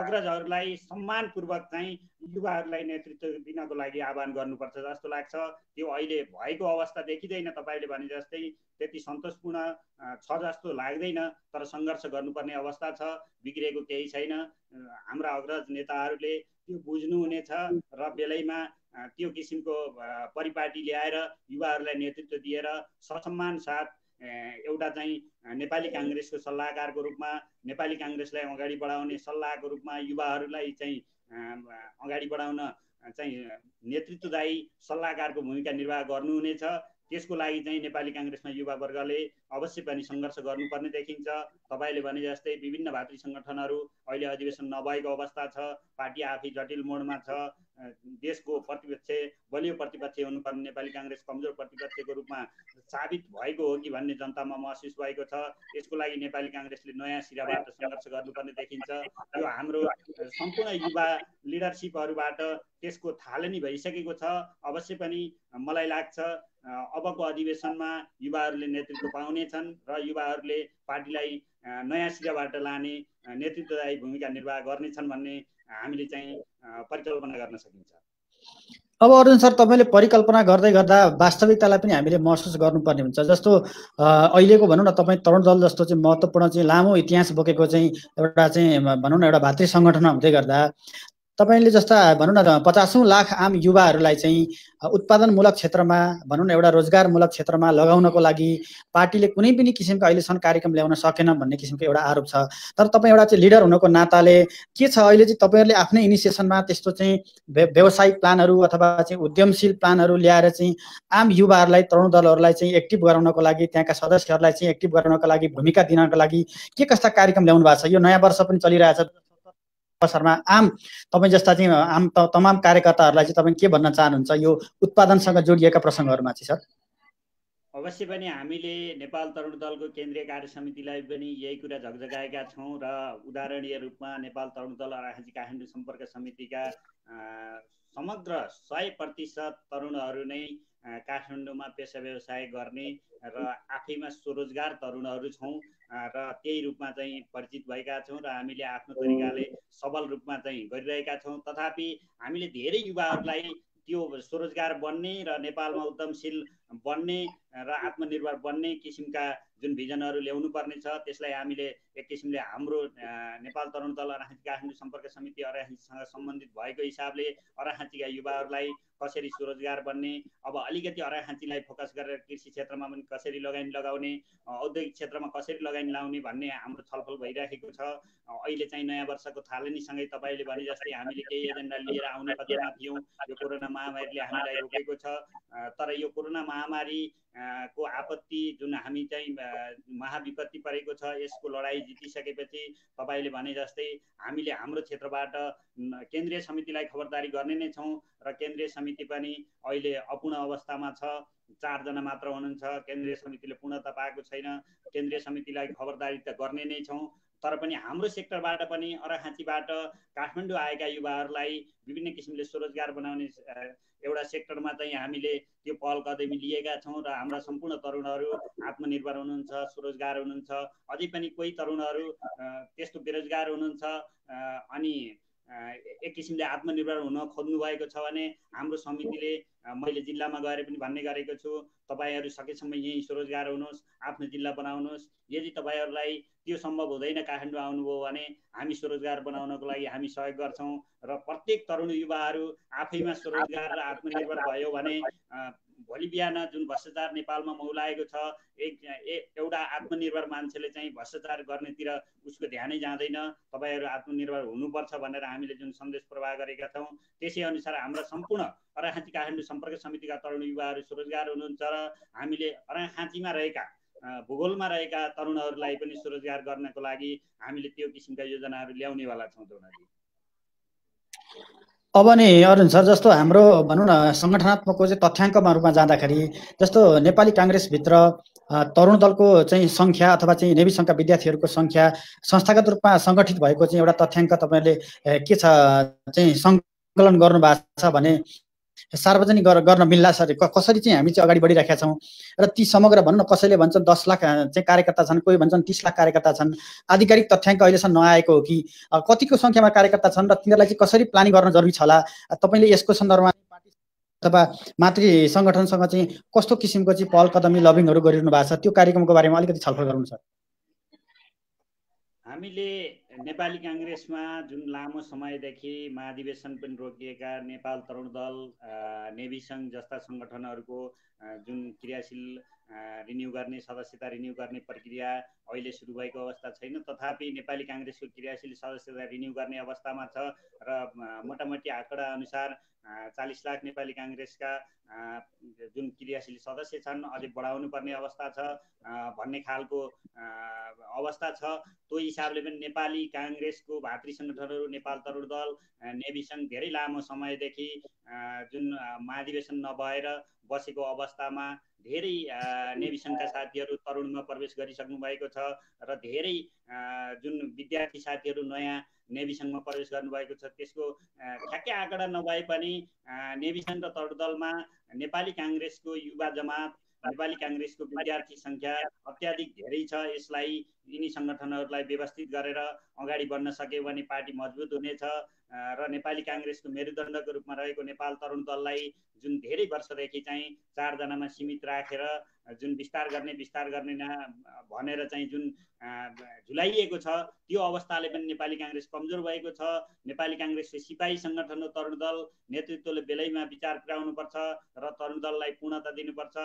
अग्रजहरूलाई सम्मानपूर्वक चाहिँ युवाहरूलाई नेतृत्व दिनको लागि आह्वान गर्नुपर्छ जस्तो लाग्छ। त्यो अहिले भएको अवस्था देखिँदैन, तपाईँले भने जस्तै त्यति सन्तोषपूर्ण छ जस्तो लाग्दैन, तर सङ्घर्ष गर्नुपर्ने अवस्था छ। बिग्रेको केही छैन। हाम्रा अग्रज नेताहरूले त्यो बुझ्नुहुनेछ र बेलैमा त्यो किसिमको परिपाटी ल्याएर युवाहरूलाई नेतृत्व दिएर ससम्मान साथ एउटा चाहिँ नेपाली काङ्ग्रेसको सल्लाहकारको रूपमा नेपाली काङ्ग्रेसलाई अगाडि बढाउने सल्लाहको रूपमा युवाहरूलाई चाहिँ अगाडि बढाउन चाहिँ नेतृत्वदायी सल्लाहकारको भूमिका निर्वाह गर्नुहुनेछ। त्यसको लागि चाहिँ नेपाली काङ्ग्रेसमा युवा वर्गले अवश्य पनि सङ्घर्ष गर्नुपर्ने देखिन्छ। तपाईँले भने जस्तै विभिन्न भातृ सङ्गठनहरू अहिले अधिवेशन नभएको अवस्था छ, पार्टी आफै जटिल मोडमा छ, देशको प्रतिपक्ष बलियो प्रतिपक्ष हुनुपर्ने नेपाली काङ्ग्रेस कमजोर प्रतिपक्षको रूपमा साबित भएको हो कि भन्ने जनतामा महसुस भएको छ। यसको लागि नेपाली काङ्ग्रेसले नयाँ सिराबाट सङ्घर्ष गर्नुपर्ने देखिन्छ। यो हाम्रो सम्पूर्ण युवा लिडरसिपहरूबाट त्यसको थालनी भइसकेको छ। अवश्य पनि मलाई लाग्छ अबको अधिवेशनमा युवाहरूले नेतृत्व पाउनेछन् र युवाहरूले पार्टीलाई नयाँ सिराबाट लाने नेतृत्वदायी भूमिका निर्वाह गर्नेछन् भन्ने हामीले चाहिँ परिकल्पना गर्न सकिन्छ। अब अरुण सर, तपाईँले परिकल्पना गर्दै गर्दा वास्तविकतालाई पनि हामीले महसुस गर्नुपर्ने हुन्छ। जस्तो अहिलेको भनौँ न, तपाईँ तरुण दल जस्तो चाहिँ महत्त्वपूर्ण चाहिँ लामो इतिहास बोकेको चाहिँ एउटा चाहिँ भनौँ न एउटा भातृ सङ्गठनमा हुँदै गर्दा तपाईँले जस्ता भनौँ न 50औं लाख आम युवाहरूलाई चाहिँ उत्पादनमूलक क्षेत्रमा भनौँ न एउटा रोजगारमूलक क्षेत्रमा लगाउनको लागि पार्टीले कुनै पनि किसिमको अहिलेसम्म कार्यक्रम ल्याउन सकेन भन्ने किसिमको एउटा आरोप छ। तर तपाईँ एउटा चाहिँ लिडर हुनुको नाताले के छ अहिले चाहिँ तपाईँहरूले आफ्नै इनिसिएसनमा त्यस्तो चाहिँ व्यावसायिक प्लानहरू अथवा चाहिँ उद्यमशील प्लानहरू ल्याएर चाहिँ आम युवाहरूलाई तरुण दलहरूलाई चाहिँ एक्टिभ गराउनको लागि, त्यहाँका सदस्यहरूलाई चाहिँ एक्टिभ गराउनको लागि, भूमिका दिनको लागि के कस्ता कार्यक्रम ल्याउनु भएको छ? यो नयाँ वर्ष पनि चलिरहेछ अवसरमा आम तपाईँ जस्ता चाहिँ आम तमाम कार्यकर्ताहरूलाई चाहिँ तपाईँ के भन्न चाहनुहुन्छ यो उत्पादनसँग जोडिएका प्रसङ्गहरूमा चाहिँ सर? अवश्य पनि हामीले नेपाल तरुण दलको केन्द्रीय कार्य समितिलाई पनि यही कुरा झकझगाएका छौँ र उदाहरणीय रूपमा नेपाल तरुण दल अर्घाखाँची काठमाडौँ सम्पर्क समितिका समग्र 100% तरुणहरू नै काठमाडौँमा पेसा व्यवसाय गर्ने र आफैमा स्वरोजगार तरुणहरू छौँ र त्यही रूपमा चाहिँ परिचित भएका छौँ र हामीले आफ्नो तरिकाले सबल रूपमा चाहिँ गरिरहेका छौँ। तथापि हामीले धेरै युवाहरूलाई त्यो स्वरोजगार बन्ने र नेपालमा उद्यमशील बन्ने र आत्मनिर्भर बन्ने किसिमका जुन भिजनहरू ल्याउनु पर्ने छ त्यसलाई हामीले एक किसिमले हाम्रो नेपाल तरुण दल अर्घाखाँची काठमाडौँ सम्पर्क समिति अर्घाखाँचीसँग सम्बन्धित भएको हिसाबले अर्घाखाँचीका युवाहरूलाई कसरी स्वरोजगार बन्ने, अब अलिकति अर्घाखाँचीलाई फोकस गरेर कृषि क्षेत्रमा पनि कसरी लगानी लगाउने, औद्योगिक क्षेत्रमा कसरी लगानी लाउने भन्ने हाम्रो छलफल भइरहेको छ। अहिले चाहिँ नयाँ वर्षको थालनीसँगै तपाईँले भने जस्तै हामीले केही एजेन्डा लिएर आउने कदममा थियौँ। यो कोरोना महामारीले हामीलाई रोकेको छ, तर यो कोरोना महामारी को आपत्ति जुन हामी चाहिँ महाविपत्ति परेको छ यसको लडाईँ जितिसकेपछि तपाईँले भने जस्तै हामीले हाम्रो क्षेत्रबाट केन्द्रीय समितिलाई खबरदारी गर्ने नै छौँ र केन्द्रीय समिति पनि अहिले अपूर्ण अवस्थामा छ। 4 जना मात्र हुनुहुन्छ, केन्द्रीय समितिले पूर्णता पाएको छैन। केन्द्रीय समितिलाई खबरदारी त गर्ने नै छौँ, तर पनि हाम्रो सेक्टरबाट पनि अर्घाखाँचीबाट काठमाडौँ आएका युवाहरूलाई विभिन्न किसिमले स्वरोजगार बनाउने एउटा सेक्टरमा चाहिँ हामीले त्यो पहल कदमी लिएका छौँ र हाम्रा सम्पूर्ण तरुणहरू आत्मनिर्भर हुनुहुन्छ, स्वरोजगार हुनुहुन्छ। अझै पनि कोही तरुणहरू त्यस्तो बेरोजगार हुनुहुन्छ अनि एक किसिमले आत्मनिर्भर हुन खोज्नु भएको छ भने हाम्रो समितिले मैले जिल्लामा गएर पनि भन्ने गरेको छु, तपाईहरू सकेसम्म यही स्वरोजगार हुनुहोस्, आफ्नो जिल्ला बनाउनुहोस्। यदि तपाईहरूलाई त्यो सम्भव हुँदैन काठमाडौँ आउनुभयो भने हामी स्वरोजगार बनाउनको लागि हामी सहयोग गर्छौँ र प्रत्येक तरुण युवाहरू आफैमा स्वरोजगार र आत्मनिर्भर भयो भने भोलि बिहान जुन भ्रष्टाचार नेपालमा मौलाएको छ एउटा आत्मनिर्भर मान्छेले चाहिँ भ्रष्टाचार गर्नेतिर उसको ध्यानै जाँदैन। तपाईहरू आत्मनिर्भर हुनुपर्छ भनेर हामीले जुन सन्देश प्रवाह गरेका छौँ त्यसै अनुसार हाम्रा सम्पूर्ण अर्घाखाँची काठमाडौँ सम्पर्क समितिका तरुण युवाहरू स्वरोजगार हुनुहुन्छ र हामीले अर्घाखाँचीमा रहेका भूगोलमा रहेका तरुणहरूलाई पनि स्वरोजगार गर्नको लागि हामीले त्यो किसिमका योजनाहरू ल्याउनेवाला छौँ। अब नि अरुण सर, जस्तो हाम्रो भनौँ न सङ्गठनात्मकको चाहिँ तथ्याङ्कमा रूपमा जाँदाखेरि जस्तो नेपाली काङ्ग्रेसभित्र तरुण दलको चाहिँ सङ्ख्या अथवा चाहिँ नेभी सङ्घका विद्यार्थीहरूको सङ्ख्या संस्थागत रूपमा सङ्गठित भएको चाहिँ एउटा तथ्याङ्क तपाईँले के छ चाहिँ सङ्कलन गर्नु भएको छ भने सार्वजनिक गर्न मिल्ला सर? कसरी चाहिँ हामी चाहिँ अगाडि बढिरहेका छौँ र ती समग्र भनौँ न, कसैले भन्छन् 10 लाख चाहिँ कार्यकर्ता छन्, कोही भन्छन् 30 लाख कार्यकर्ता छन्, आधिकारिक तथ्याङ्क अहिलेसम्म नआएको हो कि कतिको सङ्ख्यामा कार्यकर्ता छन् र तिनीहरूलाई चाहिँ कसरी प्लानिङ गर्न जरुरी छ होला? तपाईँले यसको सन्दर्भमा अथवा मातृ सङ्गठनसँग चाहिँ कस्तो किसिमको चाहिँ पहल कदमी लबिङहरू गरिरहनु भएको छ त्यो कार्यक्रमको बारेमा अलिकति छलफल गर्नु छ। हामीले नेपाली काङ्ग्रेसमा जुन लामो समयदेखि महाधिवेशन पनि रोकिएका नेपाल तरुण दल, नेभी सङ्घ जस्ता सङ्गठनहरूको जुन क्रियाशील रिन्यू गर्ने, सदस्यता रिन्यू गर्ने प्रक्रिया अहिले सुरु भएको अवस्था छैन। तथापि नेपाली काङ्ग्रेसको क्रियाशील सदस्यता रिन्यू गर्ने अवस्थामा छ र मोटामोटी आँकडा अनुसार 40 लाख नेपाली काङ्ग्रेसका जुन क्रियाशील सदस्य छन् अझै बढाउनु पर्ने अवस्था छ भन्ने खालको अवस्था छ। त्यो हिसाबले पनि नेपाली काङ्ग्रेसको भातृ सङ्गठनहरू नेपाल तरुण दल, नेभी सङ्घ धेरै लामो समयदेखि जुन महाधिवेशन नभएर बसेको अवस्थामा धेरै नेभी सङ्घका साथीहरू तरुणमा प्रवेश गरिसक्नु भएको छ र धेरै जुन विद्यार्थी साथीहरू नयाँ नेभी सङ्घमा प्रवेश गर्नुभएको छ। त्यसको ठ्याक्कै आँकडा नभए पनि नेभी सङ्घ र तरुण दलमा नेपाली काङ्ग्रेसको युवा जमात, नेपाली काङ्ग्रेसको विद्यार्थी सङ्ख्या अत्याधिक धेरै छ। यसलाई यिनी सङ्गठनहरूलाई व्यवस्थित गरेर अगाडि बढ्न सक्यो भने पार्टी मजबुत हुनेछ र नेपाली काङ्ग्रेसको मेरुदण्डको रूपमा रहेको नेपाल तरुण दललाई जुन धेरै वर्षदेखि चाहिँ 4 जनामा सीमित राखेर जुन विस्तार गर्ने भनेर चाहिँ जुन झुलाइएको छ, त्यो अवस्थाले पनि नेपाली काङ्ग्रेस कमजोर भएको छ। नेपाली काङ्ग्रेसको सिपाही सङ्गठन हो तरुण दल, नेतृत्वले बेलैमा विचार पुर्याउनुपर्छ र तरुण दललाई पूर्णता दिनुपर्छ,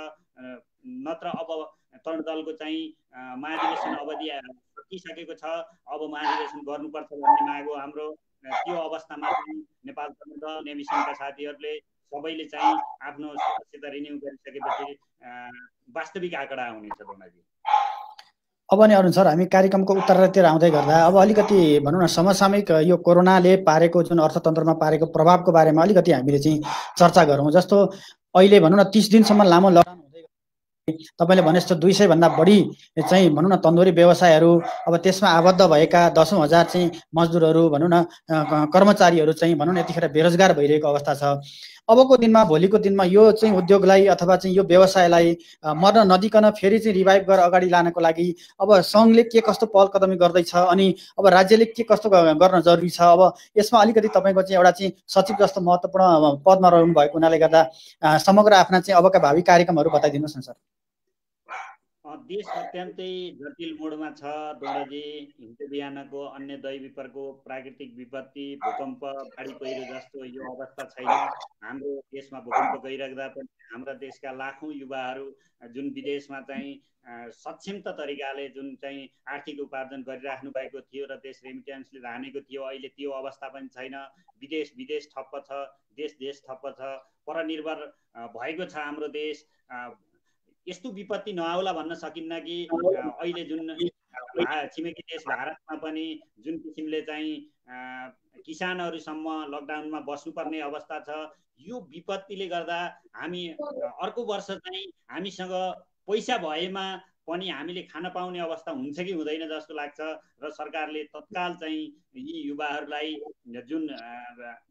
नत्र अब तरुण दलको चाहिँ महाधिवेशन अवधि सकिसकेको छ, अब महाधिवेशन गर्नुपर्छ भन्ने माग हो हाम्रो। त्यो अवस्थामा चाहिँ नेपाल तरुण दल, नेभी सङ्घका साथीहरूले सबैले चाहिँ आफ्नो सदस्यता रिन्यू गरिसकेपछि वास्तविक आँकडा आउनेछ दोनाजी। अब नि अरुण सर, हामी कार्यक्रमको उत्तरतिर आउँदै गर्दा अब अलिकति भनौँ न समसामयिक यो कोरोनाले पारेको जुन अर्थतन्त्रमा पारेको प्रभावको बारेमा अलिकति हामीले चाहिँ चर्चा गरौँ। जस्तो अहिले भनौँ न 30 दिनसम्म लामो लकडाउन हुँदै तपाईँले भने जस्तो 200 भन्दा बढी चाहिँ भनौँ न तन्दुरी व्यवसायहरू, अब त्यसमा आबद्ध भएका 10,000 चाहिँ मजदुरहरू भनौँ न कर्मचारीहरू चाहिँ भनौँ न यतिखेर बेरोजगार भइरहेको अवस्था छ। अबको दिनमा, भोलिको दिनमा यो चाहिँ उद्योगलाई अथवा चाहिँ यो व्यवसायलाई मर्न नदिकन फेरि चाहिँ रिभाइभ गरेर अगाडि लानको लागि अब सङ्घले के कस्तो पहल कदमी गर्दैछ अनि अब राज्यले के कस्तो गर्न जरुरी छ? अब यसमा अलिकति तपाईँको चाहिँ एउटा चाहिँ सचिव जस्तो महत्त्वपूर्ण पदमा रहनु भएको हुनाले गर्दा समग्र आफ्ना चाहिँ अबका भावी कार्यक्रमहरू बताइदिनुहोस् न सर। देश अत्यन्तै जटिल मोडमा छ दोडाजी। हिजो बिहानको अन्य दैवी प्रकोप, प्राकृतिक विपत्ति, भूकम्प, बाढी पहिरो जस्तो यो अवस्था छैन। हाम्रो देशमा भूकम्प गइराख्दा पनि हाम्रा देशका लाखौँ युवाहरू जुन विदेशमा चाहिँ सक्षम तरिकाले जुन चाहिँ आर्थिक उपार्जन गरिराख्नु भएको थियो र देश रेमिटेन्सले धानेको थियो, अहिले त्यो अवस्था पनि छैन। विदेश ठप्प छ, देश ठप्प छ, परनिर्भर भएको छ हाम्रो देश। यस्तो विपत्ति नआउला भन्न सकिन्न कि अहिले जुन छिमेकी देश भारतमा पनि जुन किसिमले चाहिँ किसानहरूसम्म लकडाउनमा बस्नुपर्ने अवस्था छ, यो विपत्तिले गर्दा हामी अर्को वर्ष चाहिँ हामीसँग पैसा भएमा पनि हामीले खान पाउने अवस्था हुन्छ कि हुँदैन जस्तो लाग्छ र सरकारले तत्काल चाहिँ यी युवाहरूलाई जुन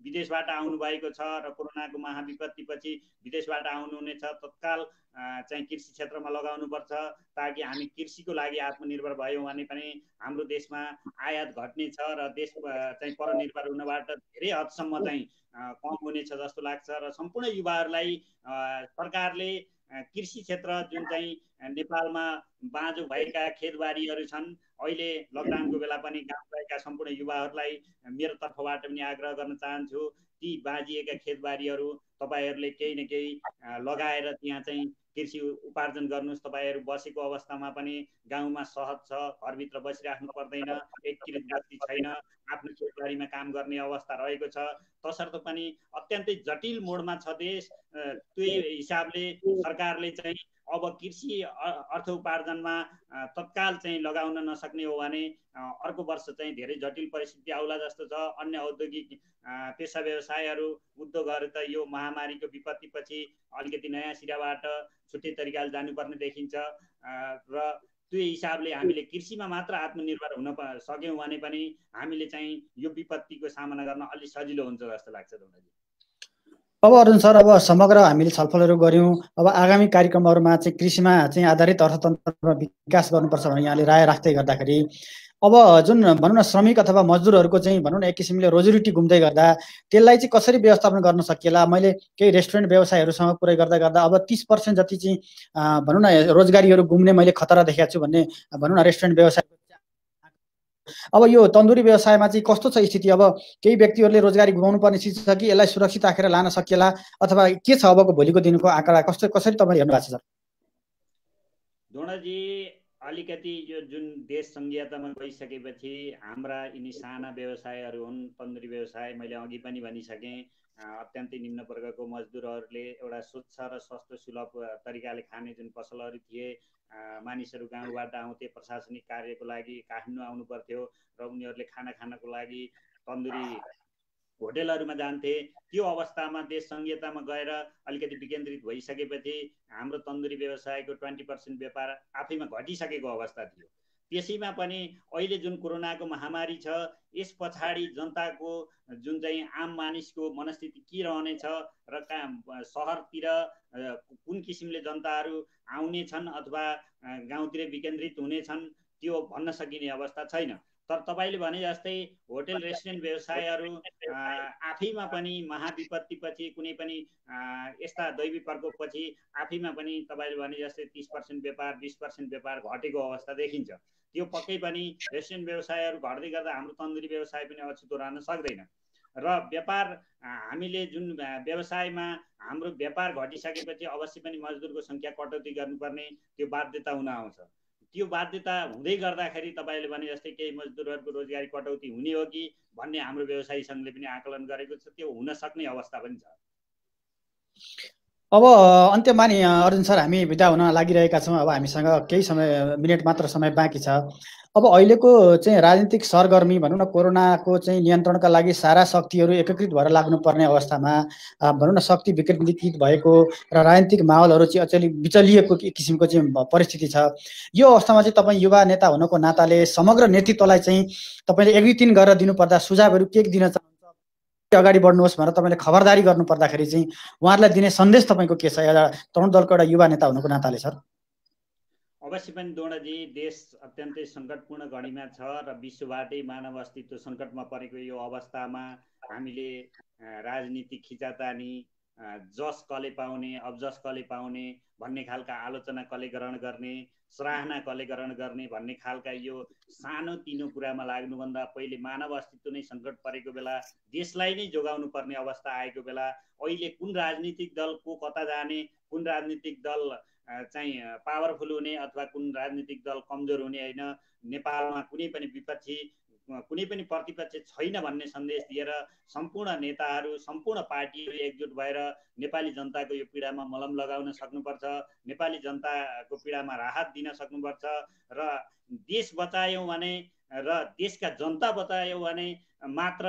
विदेशबाट आउनु भएको छ र कोरोनाको महाविपत्तिपछि विदेशबाट आउनुहुनेछ, तत्काल चाहिँ कृषि क्षेत्रमा लगाउनुपर्छ ताकि हामी कृषिको लागि आत्मनिर्भर भयौँ भने पनि हाम्रो देशमा आयात घट्नेछ र देश चाहिँ परनिर्भर हुनबाट धेरै हदसम्म चाहिँ कम हुनेछ जस्तो लाग्छ। र सम्पूर्ण युवाहरूलाई सरकारले कृषि क्षेत्र जुन चाहिँ नेपालमा बाँझो भएका खेतबारीहरू छन्, अहिले लकडाउनको बेला पनि गाउँ गएका सम्पूर्ण युवाहरूलाई मेरो तर्फबाट पनि आग्रह गर्न चाहन्छु, ती बाँझिएका खेतबारीहरू तपाईँहरूले केही न केही लगाएर त्यहाँ चाहिँ कृषि उपार्जन गर्नुहोस्। तपाईँहरू बसेको अवस्थामा पनि गाउँमा सहज छ, घरभित्र बसिराख्नु पर्दैन, एकीकृत जाति छैन, आफ्नो खेतबारीमा काम गर्ने अवस्था रहेको छ। तसर्थ पनि अत्यन्तै जटिल मोडमा छ देश। त्यही हिसाबले सरकारले चाहिँ अब कृषि अर्थ उपार्जनमा तत्काल चाहिँ लगाउन नसक्ने हो भने अर्को वर्ष चाहिँ धेरै जटिल परिस्थिति आउला जस्तो छ। अन्य औद्योगिक पेसा व्यवसायहरू, उद्योगहरू त यो महामारीको विपत्तिपछि अलिकति नयाँ सिराबाट छुट्टै तरिकाले जानुपर्ने देखिन्छ र त्यो हिसाबले हामीले कृषिमा मात्र आत्मनिर्भर हुन सक्यौँ भने पनि हामीले चाहिँ यो विपत्तिको सामना गर्न अलि सजिलो हुन्छ जस्तो लाग्छ दोनाजी। अब अरुण सर, अब समग्र हामीले छलफलहरू गऱ्यौँ। अब आगामी कार्यक्रमहरूमा चाहिँ कृषिमा चाहिँ आधारित अर्थतन्त्रमा विकास गर्नुपर्छ भने यहाँले राय राख्दै गर्दाखेरि अब जुन भनौँ न श्रमिक अथवा मजदुरहरूको चाहिँ भनौँ न एक किसिमले रोजीरोटी गुम्दै गर्दा त्यसलाई चाहिँ कसरी व्यवस्थापन गर्न सकिएला? मैले केही रेस्टुरेन्ट व्यवसायहरूसँग कुरै गर्दा अब 30% जति चाहिँ भनौँ न रोजगारीहरू गुम्ने मैले खतरा देखेको छु भन्ने भनौँ न रेस्टुरेन्ट व्यवसाय। अब यो तन्दुरी व्यवसायमा चाहिँ कस्तो छ स्थिति? अब केही व्यक्तिहरूले रोजगारी गुमाउनु पर्ने स्थिति छ कि यसलाई सुरक्षित राखेर लान सकिएला अथवा के छ अबको भोलिको दिनको आँकडा कसरी तपाईँ हेर्नु भएको छ सर? द्रोणजी, अलिकति यो जुन देश संघीयतामा गइसकेपछि हाम्रा यिनी साना व्यवसायहरू हुन्, तन्दुरी व्यवसाय, मैले अघि पनि भनिसकेँ, अत्यन्तै निम्न वर्गको मजदुरहरूले एउटा स्वच्छ र सस्तो सुलभ तरिकाले खाने जुन पसलहरू थिए, मानिसहरू गाउँबाट आउँथे प्रशासनिक कार्यको लागि, काठमाडौँ आउनु पर्थ्यो र उनीहरूले खाना खानको लागि तन्दुरी होटेलहरूमा जान्थे। त्यो अवस्थामा देश संघीयतामा गएर अलिकति विकेन्द्रित भइसकेपछि हाम्रो तन्दुरी व्यवसायको 20% व्यापार आफैमा घटिसकेको अवस्था थियो। त्यसैमा पनि अहिले जुन कोरोनाको महामारी छ, यस पछाडि जनताको जुन चाहिँ आम मानिसको मनस्थिति के रहनेछ र सहरतिर कुन किसिमले जनताहरू आउने छन् अथवा गाउँतिर विकेन्द्रित हुनेछन् त्यो भन्न सकिने अवस्था छैन। तर तपाईँले भने जस्तै होटेल रेस्टुरेन्ट व्यवसायहरू आफैमा पनि महाविपत्तिपछि, कुनै पनि यस्ता दैवी प्रकोपपछि आफैमा पनि तपाईँले भने जस्तै 30% व्यापार, 20% व्यापार घटेको अवस्था देखिन्छ। त्यो पक्कै पनि रेस्टुरेन्ट व्यवसायहरू घट्दै गर्दा हाम्रो तन्दुरी व्यवसाय पनि अछुतो रहन सक्दैन। र व्यापार हामीले जुन व्यवसायमा हाम्रो व्यापार घटिसकेपछि अवश्य पनि मजदुरको सङ्ख्या कटौती गर्नुपर्ने त्यो बाध्यता हुन आउँछ। त्यो बाध्यता हुँदै गर्दाखेरि तपाईँले भने जस्तै केही मजदुरहरूको रोजगारी कटौती हुने हो कि भन्ने हाम्रो व्यवसायी सङ्घले पनि आकलन गरेको छ। त्यो हुन सक्ने अवस्था पनि छ। अब अन्त्यमा नि अर्जुन सर, हामी बिदा हुन लागिरहेका छौँ। अब हामीसँग केही समय, मिनेट मात्र समय बाँकी छ। अब अहिलेको चाहिँ राजनीतिक सरगर्मी भनौँ न, कोरोनाको चाहिँ नियन्त्रणका लागि सारा शक्तिहरू एकीकृत भएर लाग्नुपर्ने अवस्थामा भनौँ न, शक्ति विकेन्द्रीकृत भएको र राजनीतिक माहौलहरू चाहिँ अचेल विचलिएको किसिमको चाहिँ परिस्थिति छ। यो अवस्थामा चाहिँ तपाईँ युवा नेता हुनुको नाताले समग्र नेतृत्वलाई चाहिँ तपाईँले एक दुई तिन गरेर दिनुपर्दा सुझावहरू के दिन चाहनुहुन्छ? अगाडि बढ्नुहोस् भनेर तपाईँले खबरदारी गर्नु पर्दाखेरि चाहिँ उहाँहरूलाई दिने सन्देश तपाईँको के छ, एउटा तरुण दलको एउटा युवा नेता हुनुको नाताले? सर, अवश्य पनि द्रोणजी, देश अत्यन्तै सङ्कटपूर्ण घडीमा छ र विश्वबाटै मानव अस्तित्व सङ्कटमा परेको यो अवस्थामा हामीले राजनीतिक खिचातानी, जस कसले पाउने, अबजस कसले पाउने भन्ने खालका आलोचना कसले ग्रहण गर्ने, सराहना कसले ग्रहण गर्ने भन्ने खालका यो सानो तिनो कुरामा लाग्नुभन्दा पहिले मानव अस्तित्व नै सङ्कट परेको बेला, देशलाई नै जोगाउनु पर्ने अवस्था आएको बेला अहिले कुन राजनीतिक दल को कता जाने, कुन राजनीतिक दल चाहिँ पावरफुल हुने अथवा कुन राजनीतिक दल कमजोर हुने होइन, नेपालमा कुनै पनि विपक्षी, कुनै पनि प्रतिपक्ष छैन भन्ने सन्देश दिएर सम्पूर्ण नेताहरू, सम्पूर्ण पार्टीहरू एकजुट भएर नेपाली जनताको यो पीडामा मलम लगाउन सक्नुपर्छ, नेपाली जनताको पीडामा राहत दिन सक्नुपर्छ र देश बचायौँ भने र देशका जनता बचायौँ भने मात्र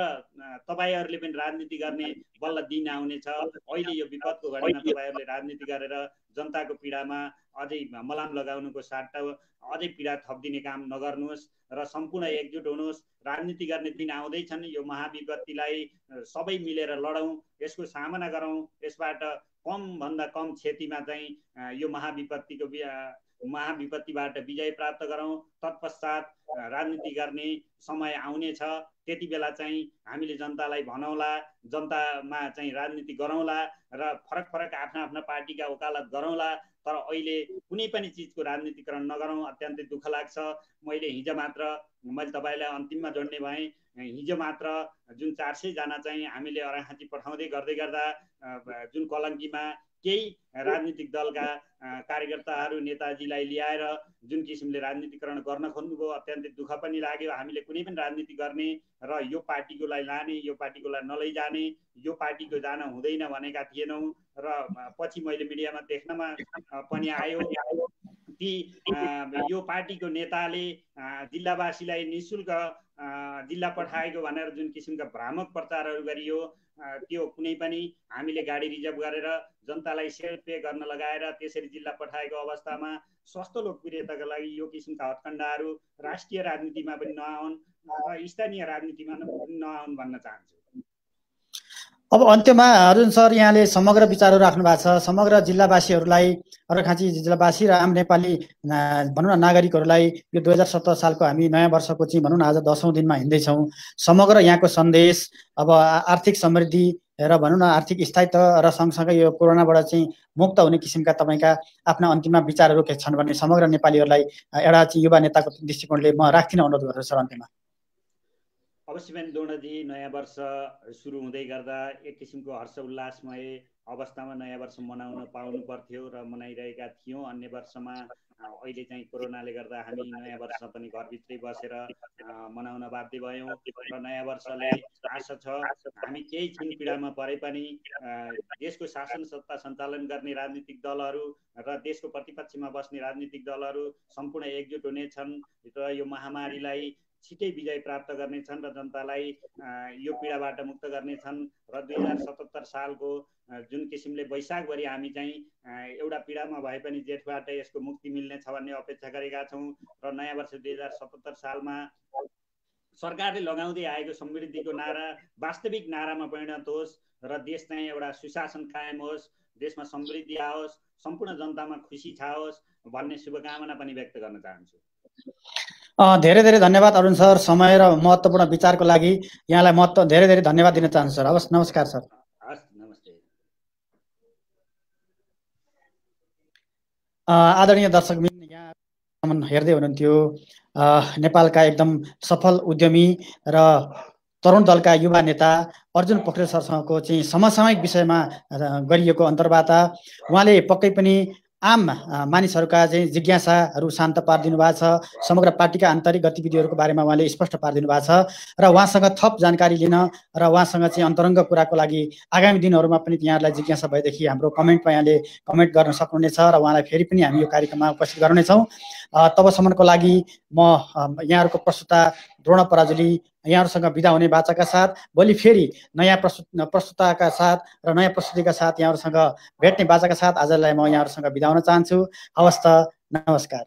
तपाईँहरूले पनि राजनीति गर्ने बल्ल दिन आउनेछ। अहिले यो विपदको घडीमा तपाईँहरूले राजनीति गरेर जनताको पीडामा अझै मलाम लगाउनुको साट्टा अझै पीडा थपिदिने काम नगर्नुहोस् र सम्पूर्ण एकजुट हुनुहोस्। राजनीति गर्ने दिन आउँदैछन्। यो महाविपत्तिलाई सबै मिलेर लडौँ, यसको सामना गरौँ, यसबाट कमभन्दा कम क्षतिमा चाहिँ यो महाविपत्तिबाट विजय प्राप्त गरौँ। तत्पश्चात राजनीति गर्ने समय आउनेछ, त्यति बेला चाहिँ हामीले जनतालाई भनौँला, जनतामा चाहिँ राजनीति गरौँला र फरक फरक आफ्ना आफ्ना पार्टीका वकालत गरौँला। तर अहिले कुनै पनि चिजको राजनीतिकरण नगरौँ, अत्यन्तै दुःख लाग्छ। मैले तपाईँलाई अन्तिममा जोड्ने भएँ, हिजो मात्र जुन 400 जना चाहिँ हामीले अराखाँची पठाउँदै गर्दै गर्दा जुन कलङ्कीमा केही राजनीतिक दलका कार्यकर्ताहरू नेताजीलाई ल्याएर जुन किसिमले राजनीतिकरण गर्न खोज्नुभयो, अत्यन्तै दुःख पनि लाग्यो। हामीले कुनै पनि राजनीति गर्ने र यो पार्टीकोलाई लाने, यो पार्टीकोलाई नलैजाने, यो पार्टीको जान हुँदैन भनेका थिएनौँ र पछि मैले मिडियामा देख्नमा पनि आयो कि यो पार्टीको नेताले जिल्लावासीलाई निःशुल्क जिल्ला पठाएको भनेर जुन किसिमका भ्रामक प्रचारहरू गरियो, त्यो कुनै पनि हामीले गाडी रिजर्भ गरेर जनतालाई सेवा पे गर्न लगाएर त्यसरी जिल्ला पठाएको अवस्थामा सस्तो लोकप्रियताका लागि यो किसिमका हत्कण्डाहरू राष्ट्रिय राजनीतिमा पनि नआउन् र स्थानीय राजनीतिमा पनि नआउन् भन्न चाहन्छु। अब अन्त्यमा अर्जुन सर, यहाँले समग्र विचारहरू राख्नु भएको छ। समग्र जिल्लावासीहरूलाई, अरखाँची जिल्लावासी र आम नेपाली भनौँ न नागरिकहरूलाई यो 2017 सालको हामी नयाँ वर्षको चाहिँ भनौँ न आज 10औं दिनमा हिँड्दैछौँ। समग्र यहाँको सन्देश, अब आर्थिक समृद्धि र भनौँ न आर्थिक स्थायित्व र सँगसँगै यो कोरोनाबाट चाहिँ मुक्त हुने किसिमका तपाईँका आफ्ना अन्तिममा विचारहरू के छन् भन्ने समग्र नेपालीहरूलाई एउटा चाहिँ युवा नेताको दृष्टिकोणले म राख्दिनँ अनुरोध गर्छु सर अन्त्यमा। अवश्य पनि द्रोणजी, नयाँ वर्ष सुरु हुँदै गर्दा एक किसिमको हर्ष उल्लासमय अवस्थामा नयाँ वर्ष मनाउन पाउनु पर्थ्यो र मनाइरहेका थियौँ। अन्य वर्षमा अहिले चाहिँ कोरोनाले गर्दा हामी नयाँ वर्ष पनि घरभित्रै बसेर मनाउन बाध्य भयौँ र नयाँ वर्षले आशा छ हामी केही छिन पीडामा परे पनि देशको शासन सत्ता सञ्चालन गर्ने राजनीतिक दलहरू र देशको प्रतिपक्षमा बस्ने राजनीतिक दलहरू सम्पूर्ण एकजुट हुनेछन् र यो महामारीलाई छिटै विजय प्राप्त गर्नेछन् र जनतालाई यो पीडाबाट मुक्त गर्नेछन् र 2077 सालको जुन किसिमले वैशाखभरि हामी चाहिँ एउटा पीडामा भए पनि जेठबाट यसको मुक्ति मिल्नेछ भन्ने अपेक्षा गरेका छौँ र नयाँ वर्ष 2077 सालमा सरकारले लगाउँदै आएको समृद्धिको नारा वास्तविक नारामा परिणत होस् र देश चाहिँ एउटा सुशासन कायम होस्, देशमा समृद्धि आओस्, सम्पूर्ण जनतामा खुसी छाओस् भन्ने शुभकामना पनि व्यक्त गर्न चाहन्छु। धेरै धेरै धन्यवाद अरुण सर, समय र महत्त्वपूर्ण विचारको लागि यहाँलाई धेरै धेरै धन्यवाद दिन चाहन्छु सर। हवस्, नमस्कार सर। हस्, नमस्ते। आदरणीय दर्शकबिन, यहाँ हेर्दै हुनुहुन्थ्यो नेपालका एकदम सफल उद्यमी र तरुण दलका युवा नेता अर्जुन पोखरेल सरसँगको चाहिँ समसामयिक विषयमा गरिएको अन्तर्वार्ता। उहाँले पक्कै पनि आम मानिसहरूका चाहिँ जिज्ञासाहरू शान्त पारिदिनु भएको छ। समग्र पार्टीका आन्तरिक गतिविधिहरूको बारेमा उहाँले स्पष्ट पारिदिनु भएको छ र उहाँसँग थप जानकारी लिन र उहाँसँग चाहिँ अन्तरङ्ग कुराको लागि आगामी दिनहरूमा पनि यहाँहरूलाई जिज्ञासा भएदेखि हाम्रो कमेन्टमा यहाँले कमेन्ट गर्न सक्नुहुनेछ र उहाँलाई फेरि पनि हामी यो कार्यक्रममा उपस्थित गराउनेछौँ। तबसम्मको लागि म यहाँहरूको प्रस्तुता द्रोण पराजुली यहाँहरूसँग बिदा हुने बाचाका साथ भोलि फेरि नयाँ प्रस्तुताका साथ र नयाँ प्रस्तुतिका साथ यहाँहरूसँग भेट्ने बाचाका साथ आजलाई म यहाँहरूसँग बिदा हुन चाहन्छु। हवस् त, नमस्कार।